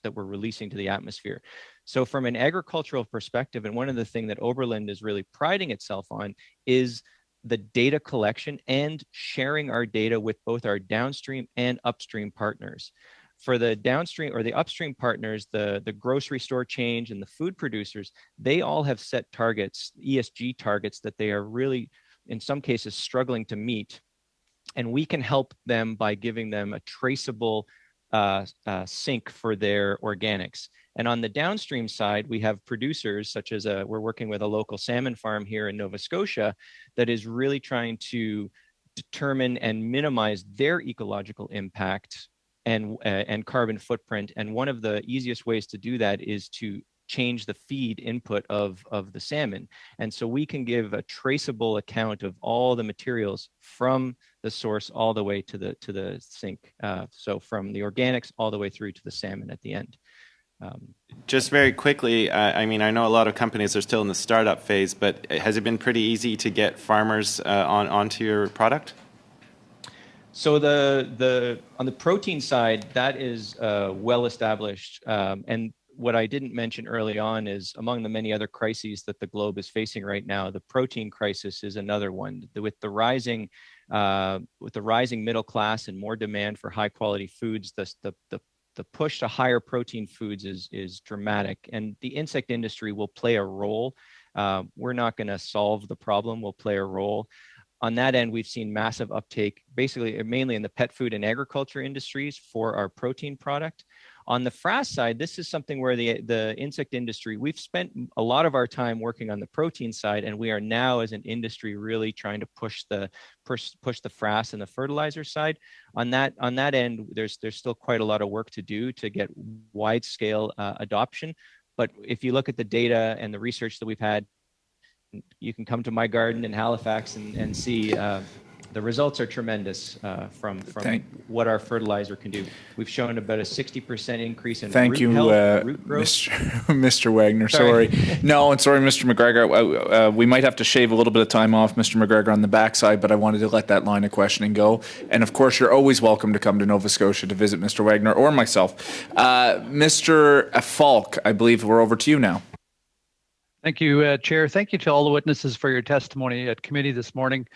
that we're releasing to the atmosphere. So from an agricultural perspective, and one of the things that Oberlin is really priding itself on is the data collection and sharing our data with both our downstream and upstream partners. For the downstream or the upstream partners, the grocery store chain and the food producers, they all have set targets, ESG targets, that they are really, in some cases, struggling to meet. And we can help them by giving them a traceable sink for their organics. And on the downstream side, we have producers such as we're working with a local salmon farm here in Nova Scotia that is really trying to determine and minimize their ecological impact and carbon footprint. And one of the easiest ways to do that is to change the feed input of the salmon. And so we can give a traceable account of all the materials from the source all the way to the sink. So from the organics all the way through to the salmon at the end. Just very quickly, I mean, I know a lot of companies are still in the startup phase, but has it been pretty easy to get farmers onto your product? So on the protein side, that is well established. And what I didn't mention early on is among the many other crises that the globe is facing right now, the protein crisis is another one. With the rising middle class and more demand for high quality foods, the push to higher protein foods is dramatic, and the insect industry will play a role. We're not going to solve the problem. We'll play a role. On that end, we've seen massive uptake, basically mainly in the pet food and agriculture industries for our protein product. On the frass side, this is something where the insect industry, we've spent a lot of our time working on the protein side, and we are now as an industry really trying to push the frass and the fertilizer side. On that end, there's still quite a lot of work to do to get wide scale adoption. But if you look at the data and the research that we've had, you can come to my garden in Halifax and see the results are tremendous from what our fertilizer can do. We've shown about a 60% increase in root health, root growth. Mr. Wagner. Sorry. No, and sorry, Mr. McGregor. We might have to shave a little bit of time off, Mr. McGregor, on the backside, but I wanted to let that line of questioning go. And of course, you're always welcome to come to Nova Scotia to visit Mr. Wagner or myself. Mr. Falk, I believe we're over to you now. Thank you, Chair. Thank you to all the witnesses for your testimony at committee this morning.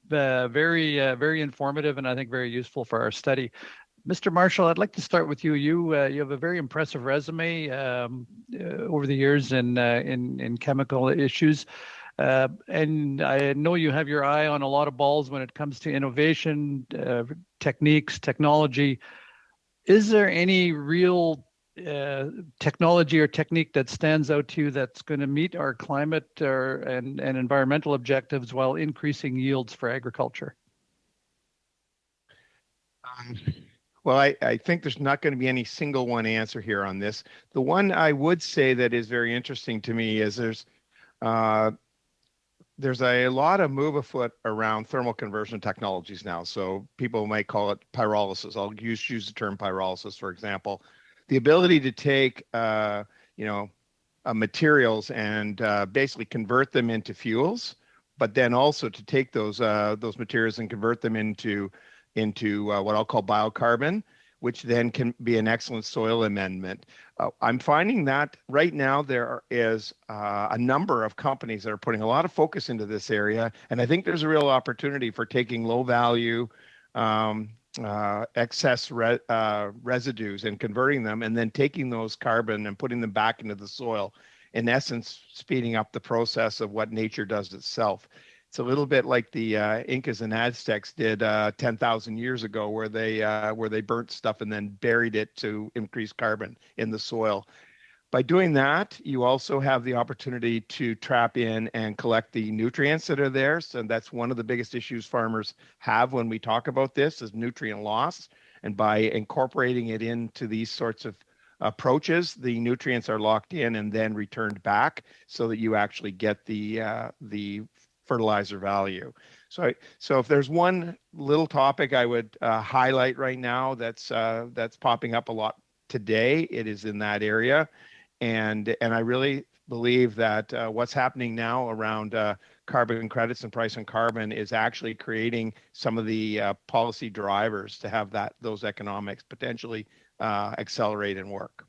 Very informative and I think very useful for our study. Mr. Marshall, I'd like to start with you. You have a very impressive resume over the years in chemical issues. And I know you have your eye on a lot of balls when it comes to innovation, techniques, technology. Is there any real technology or technique that stands out to you that's going to meet our climate and environmental objectives while increasing yields for agriculture? Well, I think there's not going to be any single one answer here on this. The one I would say that is very interesting to me is there's a lot of move afoot around thermal conversion technologies now. So people might call it pyrolysis. I'll use the term pyrolysis, for example. The ability to take, materials and basically convert them into fuels, but then also to take those materials and convert them into what I'll call biocarbon, which then can be an excellent soil amendment. I'm finding that right now there is a number of companies that are putting a lot of focus into this area, and I think there's a real opportunity for taking low value excess residues and converting them, and then taking those carbon and putting them back into the soil, in essence speeding up the process of what nature does itself. It's a little bit like the Incas and Aztecs did 10,000 years ago, where they burnt stuff and then buried it to increase carbon in the soil. By doing that, you also have the opportunity to trap in and collect the nutrients that are there. So that's one of the biggest issues farmers have when we talk about this, is nutrient loss. And by incorporating it into these sorts of approaches, the nutrients are locked in and then returned back so that you actually get the fertilizer value. So if there's one little topic I would highlight right now that's popping up a lot today, it is in that area. And I really believe that what's happening now around carbon credits and price on carbon is actually creating some of the policy drivers to have those economics potentially accelerate and work.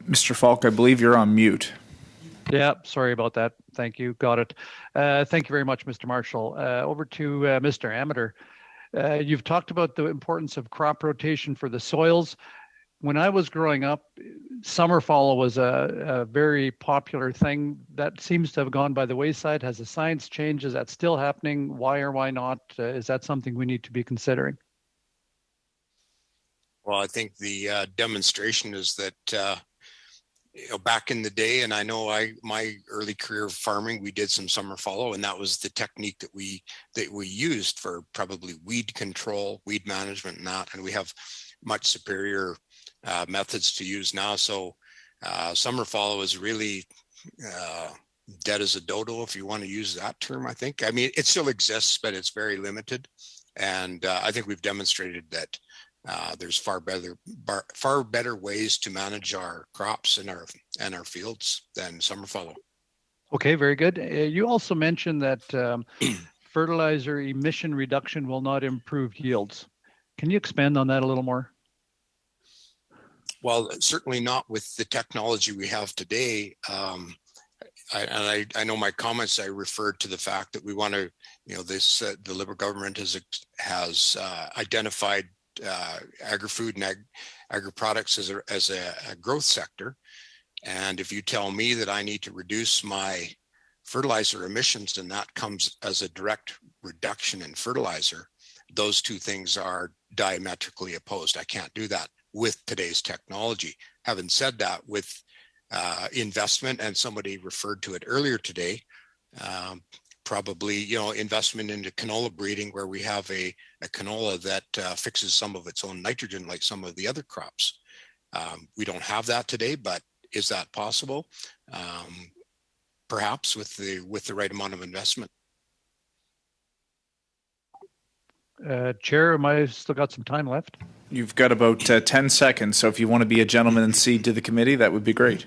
Mr. Falk, I believe you're on mute. Yeah, sorry about that. Thank you. Got it. Thank you very much, Mr. Marshall. Over to Mr. Amateur. You've talked about the importance of crop rotation for the soils. When I was growing up, summer fallow was a very popular thing. That seems to have gone by the wayside. Has the science changed? Is that still happening? Why or why not? Is that something we need to be considering? Well, I think the demonstration is that back in the day, and I know my early career of farming, we did some summer fallow, and that was the technique that we used for probably weed control, weed management, and we have much superior methods to use now. So summer fallow is really dead as a dodo, if you want to use that term, I think. I mean, it still exists, but it's very limited. And I think we've demonstrated that there's far better ways to manage our crops and our fields than summer fallow. Okay, very good. You also mentioned that fertilizer emission reduction will not improve yields. Can you expand on that a little more? Well, certainly not with the technology we have today. I know my comments, I referred to the fact that we want to, the Liberal government has identified agri-food and agri-products as a growth sector. And if you tell me that I need to reduce my fertilizer emissions and that comes as a direct reduction in fertilizer, those two things are diametrically opposed. I can't do that with today's technology. Having said that, with investment, and somebody referred to it earlier today, probably investment into canola breeding, where we have a canola that fixes some of its own nitrogen like some of the other crops. We don't have that today, but is that possible? Perhaps with the right amount of investment. Chair, am I still got some time left? You've got about 10 seconds, so if you want to be a gentleman and cede to the committee, that would be great.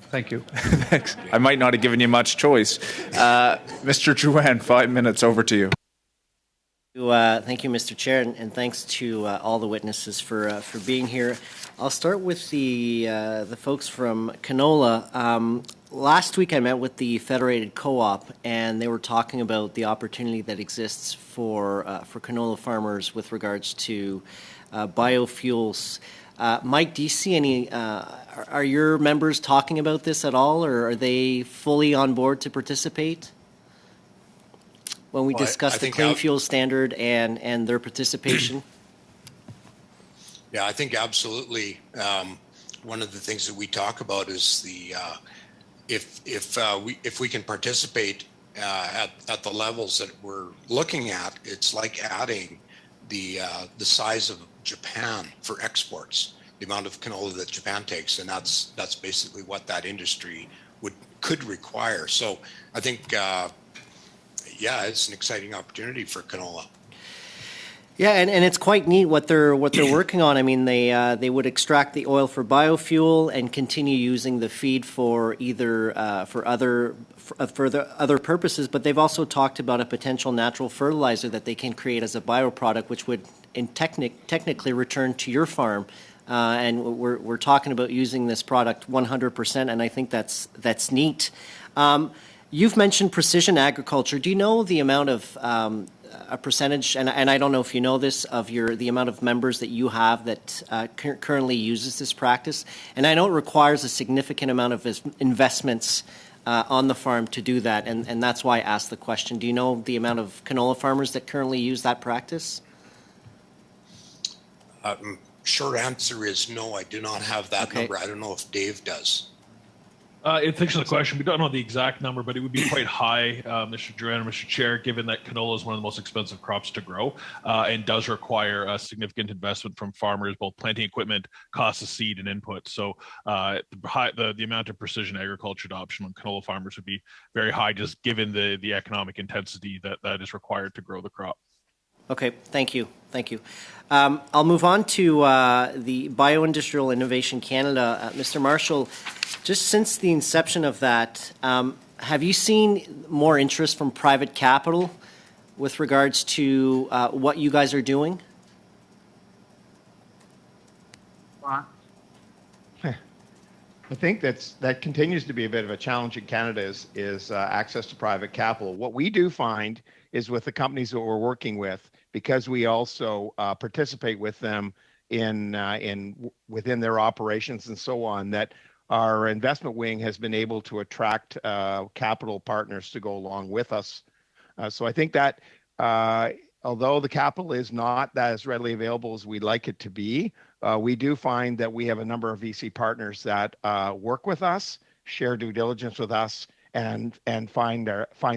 Thank you. Thanks. I might not have given you much choice. Mr. Drouin, 5 minutes, over to you. Thank you, Mr. Chair, and thanks to all the witnesses for being here. I'll start with the folks from canola. Last week I met with the Federated Co-op, and they were talking about the opportunity that exists for canola farmers with regards to biofuels. Mike, do you see any, are your members talking about this at all, or are they fully on board to participate? When we discuss the Clean Fuel Standard and their participation? Yeah, I think absolutely. One of the things that we talk about is if we can participate at the levels that we're looking at, it's like adding the size of Japan for exports, the amount of canola that Japan takes, and that's basically what that industry could require. So I think, yeah, it's an exciting opportunity for canola. Yeah, and it's quite neat what they're working on. I mean, they would extract the oil for biofuel and continue using the feed for either for other purposes. But they've also talked about a potential natural fertilizer that they can create as a bioproduct, which would technically return to your farm. And we're talking about using this product 100%, and I think that's neat. You've mentioned precision agriculture. Do you know the amount of a percentage, and I don't know if you know this, of the amount of members that you have that currently uses this practice? And I know it requires a significant amount of investments on the farm to do that, and that's why I asked the question. Do you know the amount of canola farmers that currently use that practice? Short answer is no, I do not have that number. I don't know if Dave does. It's an excellent question. We don't know the exact number, but it would be quite high, Mr. Duran and Mr. Chair, given that canola is one of the most expensive crops to grow and does require a significant investment from farmers, both planting equipment, cost of seed, and input. So the amount of precision agriculture adoption on canola farmers would be very high, just given the economic intensity that is required to grow the crop. Okay, thank you. Thank you. I'll move on to the Bioindustrial Innovation Canada. Mr. Marshall, just since the inception of that, have you seen more interest from private capital with regards to what you guys are doing? I think that continues to be a bit of a challenge in Canada is access to private capital. What we do find is with the companies that we're working with, because we also participate with them within their operations and so on, that our investment wing has been able to attract capital partners to go along with us. So I think that although the capital is not as readily available as we'd like it to be, we do find that we have a number of VC partners that work with us, share due diligence with us, and find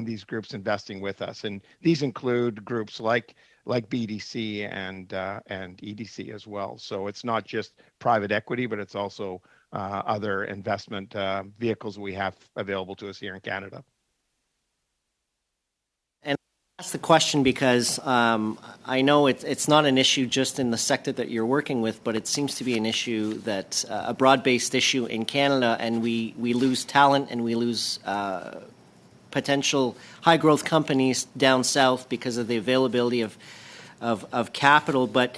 these groups investing with us. And these include groups like BDC and EDC as well. So it's not just private equity, but it's also other investment vehicles we have available to us here in Canada. And I ask the question because I know it's not an issue just in the sector that you're working with, but it seems to be an issue that's a broad-based issue in Canada, and we lose talent and we lose potential high-growth companies down south because of the availability of capital. But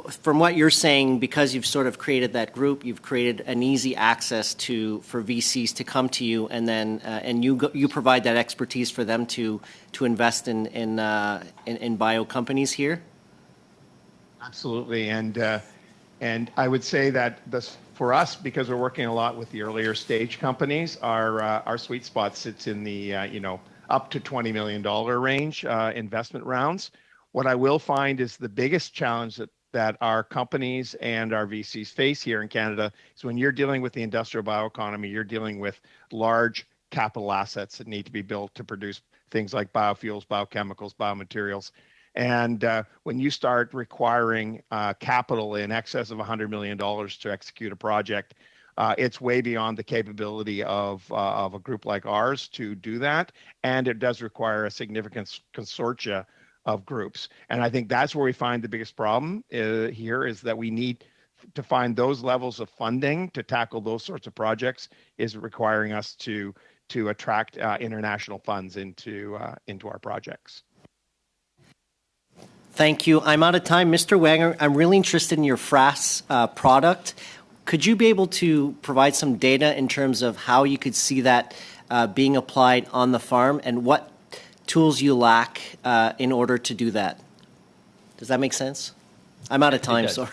from what you're saying, because you've sort of created that group, you've created an easy access for VCs to come to you, and then you provide that expertise for them to invest in bio companies here. Absolutely, and I would say that for us, because we're working a lot with the earlier stage companies, our sweet spot sits in the up to $20 million range investment rounds. What I will find is the biggest challenge that our companies and our VCs face here in Canada is when you're dealing with the industrial bioeconomy, you're dealing with large capital assets that need to be built to produce things like biofuels, biochemicals, biomaterials. And when you start requiring capital in excess of $100 million to execute a project, it's way beyond the capability of a group like ours to do that. And it does require a significant consortia of groups. And I think that's where we find the biggest problem here is that we need to find those levels of funding to tackle those sorts of projects is requiring us to attract international funds into our projects. Thank you. I'm out of time. Mr. Wagner, I'm really interested in your FRAS product. Could you be able to provide some data in terms of how you could see that being applied on the farm and what tools you lack in order to do that? Does that make sense? I'm out of time, sorry.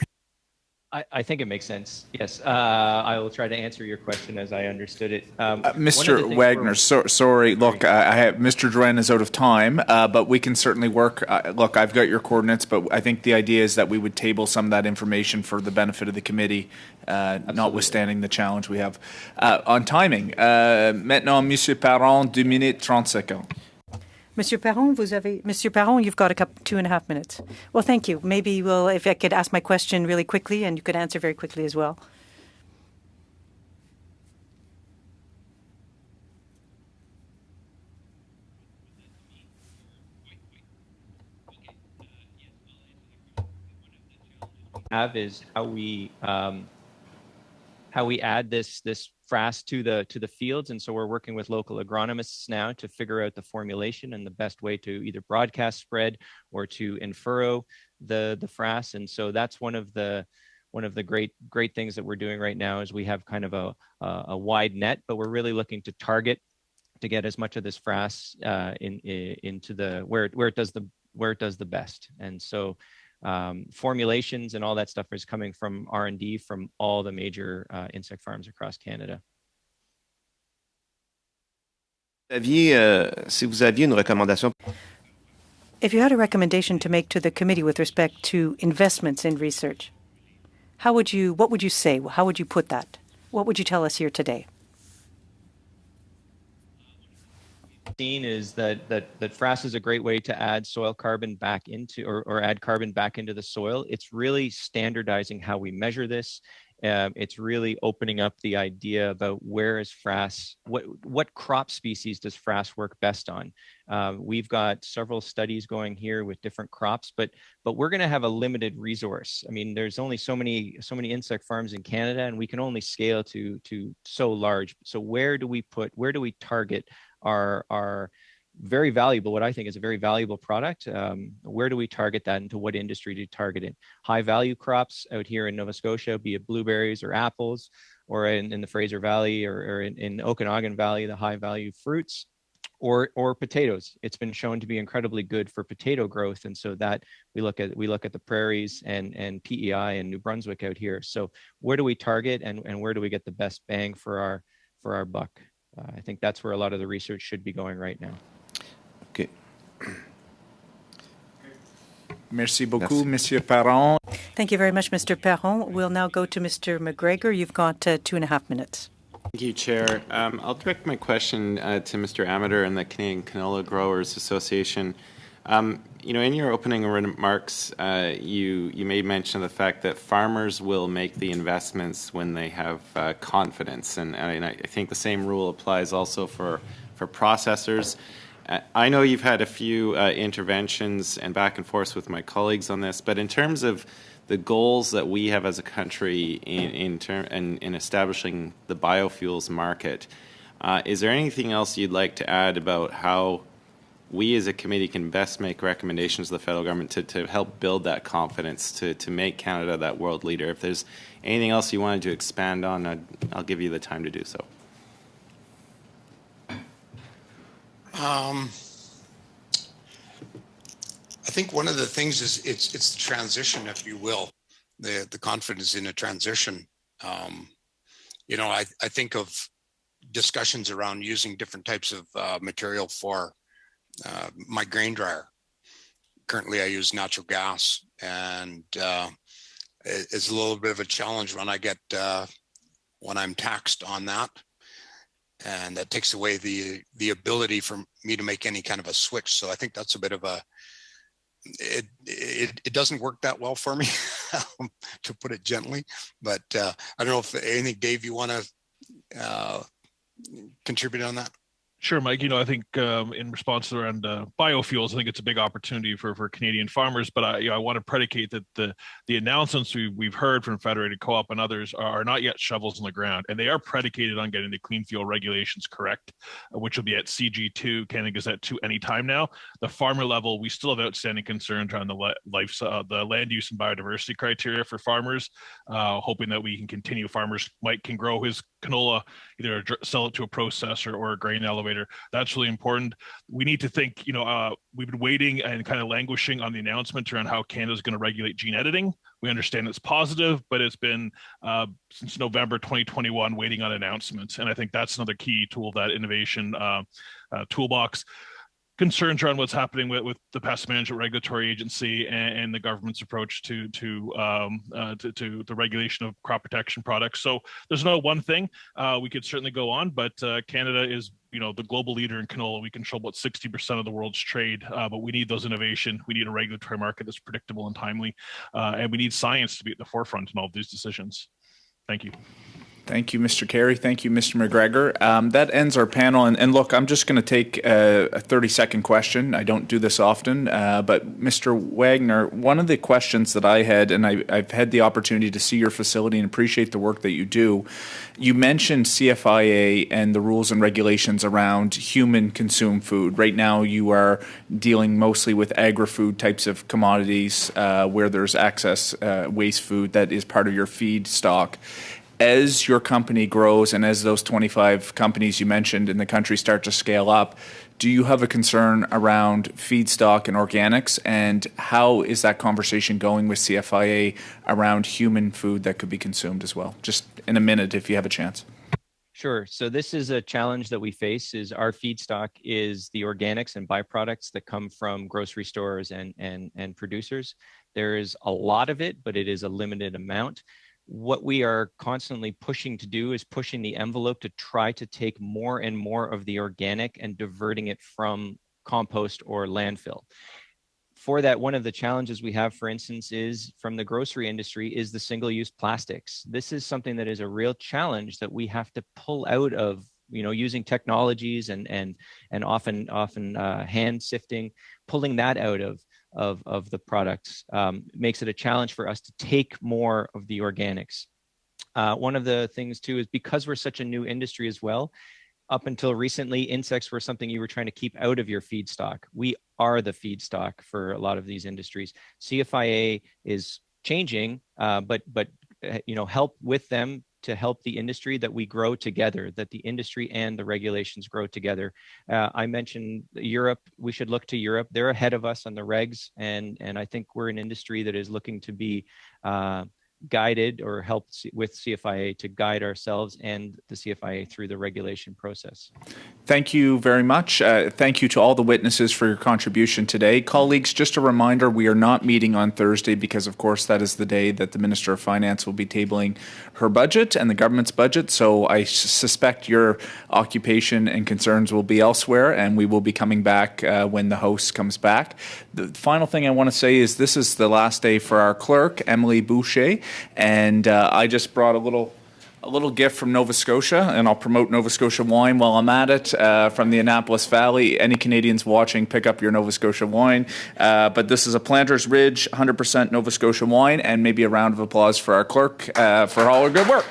I think it makes sense. Yes, I will try to answer your question as I understood it. Mr. Wagner, sorry. Look, Mr. Duran is out of time, but we can certainly work. Look, I've got your coordinates, but I think the idea is that we would table some of that information for the benefit of the committee, notwithstanding the challenge we have. On timing, maintenant, Monsieur Parent, 2 minutes 30 seconds. Monsieur Parent, you've got 2.5 minutes. Well, thank you. Maybe if I could ask my question really quickly and you could answer very quickly as well. Is how we add this FRAS to the fields, and so we're working with local agronomists now to figure out the formulation and the best way to either broadcast spread or to infurrow the FRAS. And so that's one of the great things that we're doing right now is we have kind of a wide net, but we're really looking to target to get as much of this FRAS into the where it does the best. And so formulations and all that stuff is coming from R&D from all the major insect farms across Canada. Si vous aviez une recommandation. If you had a recommendation to make to the committee with respect to investments in research, what would you say? How would you put that? What would you tell us here today? Seen is that FRAS is a great way to add soil carbon back into or add carbon back into the soil. It's really standardizing how we measure this. It's really opening up the idea about where is FRAS, what crop species does FRAS work best on. We've got several studies going here with different crops, but we're going to have a limited resource. I mean, there's only so many insect farms in Canada, and we can only scale to so large. So where do we target our very valuable, what I think is a very valuable product? Where do we target that, and to what industry do we target it? High value crops out here in Nova Scotia, be it blueberries or apples, or in the Fraser Valley or in Okanagan Valley, the high value fruits, or potatoes. It's been shown to be incredibly good for potato growth, and so that we look at the prairies and PEI and New Brunswick out here. So where do we target, and where do we get the best bang for our buck? I think that's where a lot of the research should be going right now. Okay. Merci beaucoup, Monsieur Parent. Thank you very much, Mr. Parent. We'll now go to Mr. McGregor. You've got 2.5 minutes. Thank you, Chair. I'll direct my question to Mr. Amater and the Canadian Canola Growers Association. In your opening remarks, you made mention of the fact that farmers will make the investments when they have confidence, and I think the same rule applies also for processors. I know you've had a few interventions and back and forth with my colleagues on this, but in terms of the goals that we have as a country in establishing the biofuels market, is there anything else you'd like to add about how we as a committee can best make recommendations to the federal government to help build that confidence, to make Canada that world leader? If there's anything else you wanted to expand on, I'll give you the time to do so. I think one of the things is it's the transition, if you will, the confidence in a transition. I think of discussions around using different types of material for my grain dryer. Currently, I use natural gas, and it's a little bit of a challenge when I'm taxed on that. And that takes away the ability for me to make any kind of a switch. So I think that's a bit of it doesn't work that well for me, to put it gently. But I don't know if anything, Dave, you want to contribute on that? Sure, Mike. I think in response around biofuels, I think it's a big opportunity for Canadian farmers. But I want to predicate that the announcements we've heard from Federated Co-op and others are not yet shovels in the ground, and they are predicated on getting the clean fuel regulations correct, which will be at CG2, Canada Gazette 2, anytime now. The farmer level, we still have outstanding concerns around the land use and biodiversity criteria for farmers. Hoping that we can continue. Mike can grow his canola, either sell it to a processor or a grain elevator. That's really important. We need to think, we've been waiting and kind of languishing on the announcement around how Canada is going to regulate gene editing. We understand it's positive, but it's been since November 2021 waiting on announcements. And I think that's another key tool of that innovation toolbox. Concerns around what's happening with the Pest Management Regulatory Agency and the government's approach to the regulation of crop protection products. So there's no one thing. We could certainly go on, but Canada is the global leader in canola. We control about 60% of the world's trade, but we need those innovation. We need a regulatory market that's predictable and timely, and we need science to be at the forefront in all of these decisions. Thank you. Thank you, Mr. Carey. Thank you, Mr. McGregor. That ends our panel. And look, I'm just going to take a 30-second question. I don't do this often. But Mr. Wagner, one of the questions that I had, and I've had the opportunity to see your facility and appreciate the work that you do, you mentioned CFIA and the rules and regulations around human consumed food. Right now, you are dealing mostly with agri-food types of commodities where there's excess waste food that is part of your feed stock. As your company grows and as those 25 companies you mentioned in the country start to scale up, do you have a concern around feedstock and organics? And how is that conversation going with CFIA around human food that could be consumed as well? Just in a minute, if you have a chance. Sure. So this is a challenge that we face. Is our feedstock is the organics and byproducts that come from grocery stores and producers. There is a lot of it, but it is a limited amount. What we are constantly pushing to do is pushing the envelope to try to take more and more of the organic and diverting it from compost or landfill. For that, one of the challenges we have, for instance, is from the grocery industry is the single-use plastics. This is something that is a real challenge that we have to pull out of, using technologies and often hand sifting, pulling that out of the products makes it a challenge for us to take more of the organics. One of the things too is because we're such a new industry as well, up until recently, insects were something you were trying to keep out of your feedstock. We are the feedstock for a lot of these industries. CFIA is changing, but help with them to help the industry, that we grow together, that the industry and the regulations grow together. I mentioned Europe. We should look to Europe. They're ahead of us on the regs, and I think we're an industry that is looking to be guided or helped with CFIA to guide ourselves and the CFIA through the regulation process. Thank you very much. Thank you to all the witnesses for your contribution today. Colleagues, just a reminder, we are not meeting on Thursday because, of course, that is the day that the Minister of Finance will be tabling her budget and the government's budget. So I suspect your occupation and concerns will be elsewhere, and we will be coming back when the host comes back. The final thing I want to say is this is the last day for our clerk, Emily Boucher, and I just brought a little gift from Nova Scotia, and I'll promote Nova Scotia wine while I'm at it, from the Annapolis Valley. Any Canadians watching, pick up your Nova Scotia wine. But this is a Planters Ridge 100% Nova Scotia wine, and maybe a round of applause for our clerk for all her good work.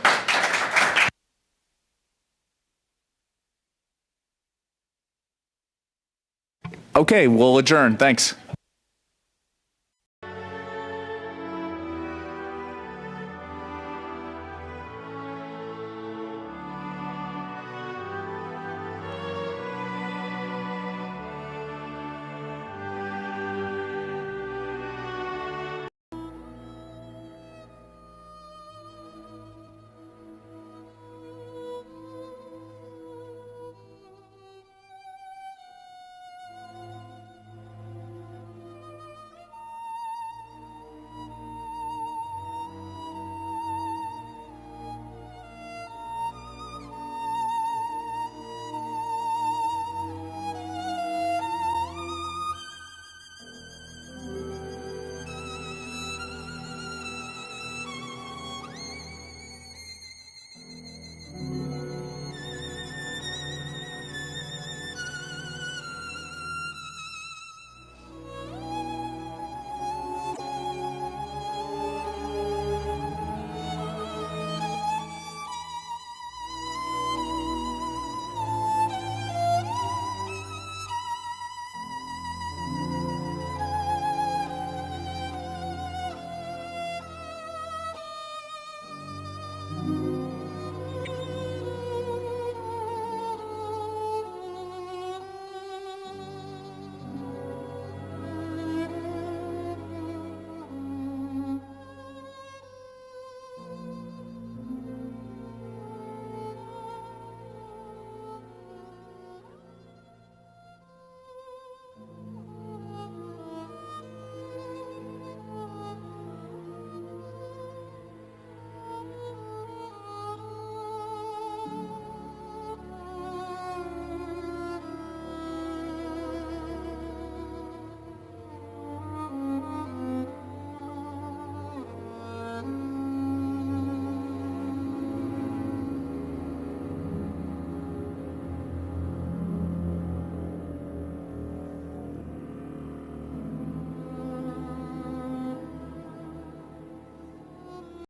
Okay, we'll adjourn. Thanks.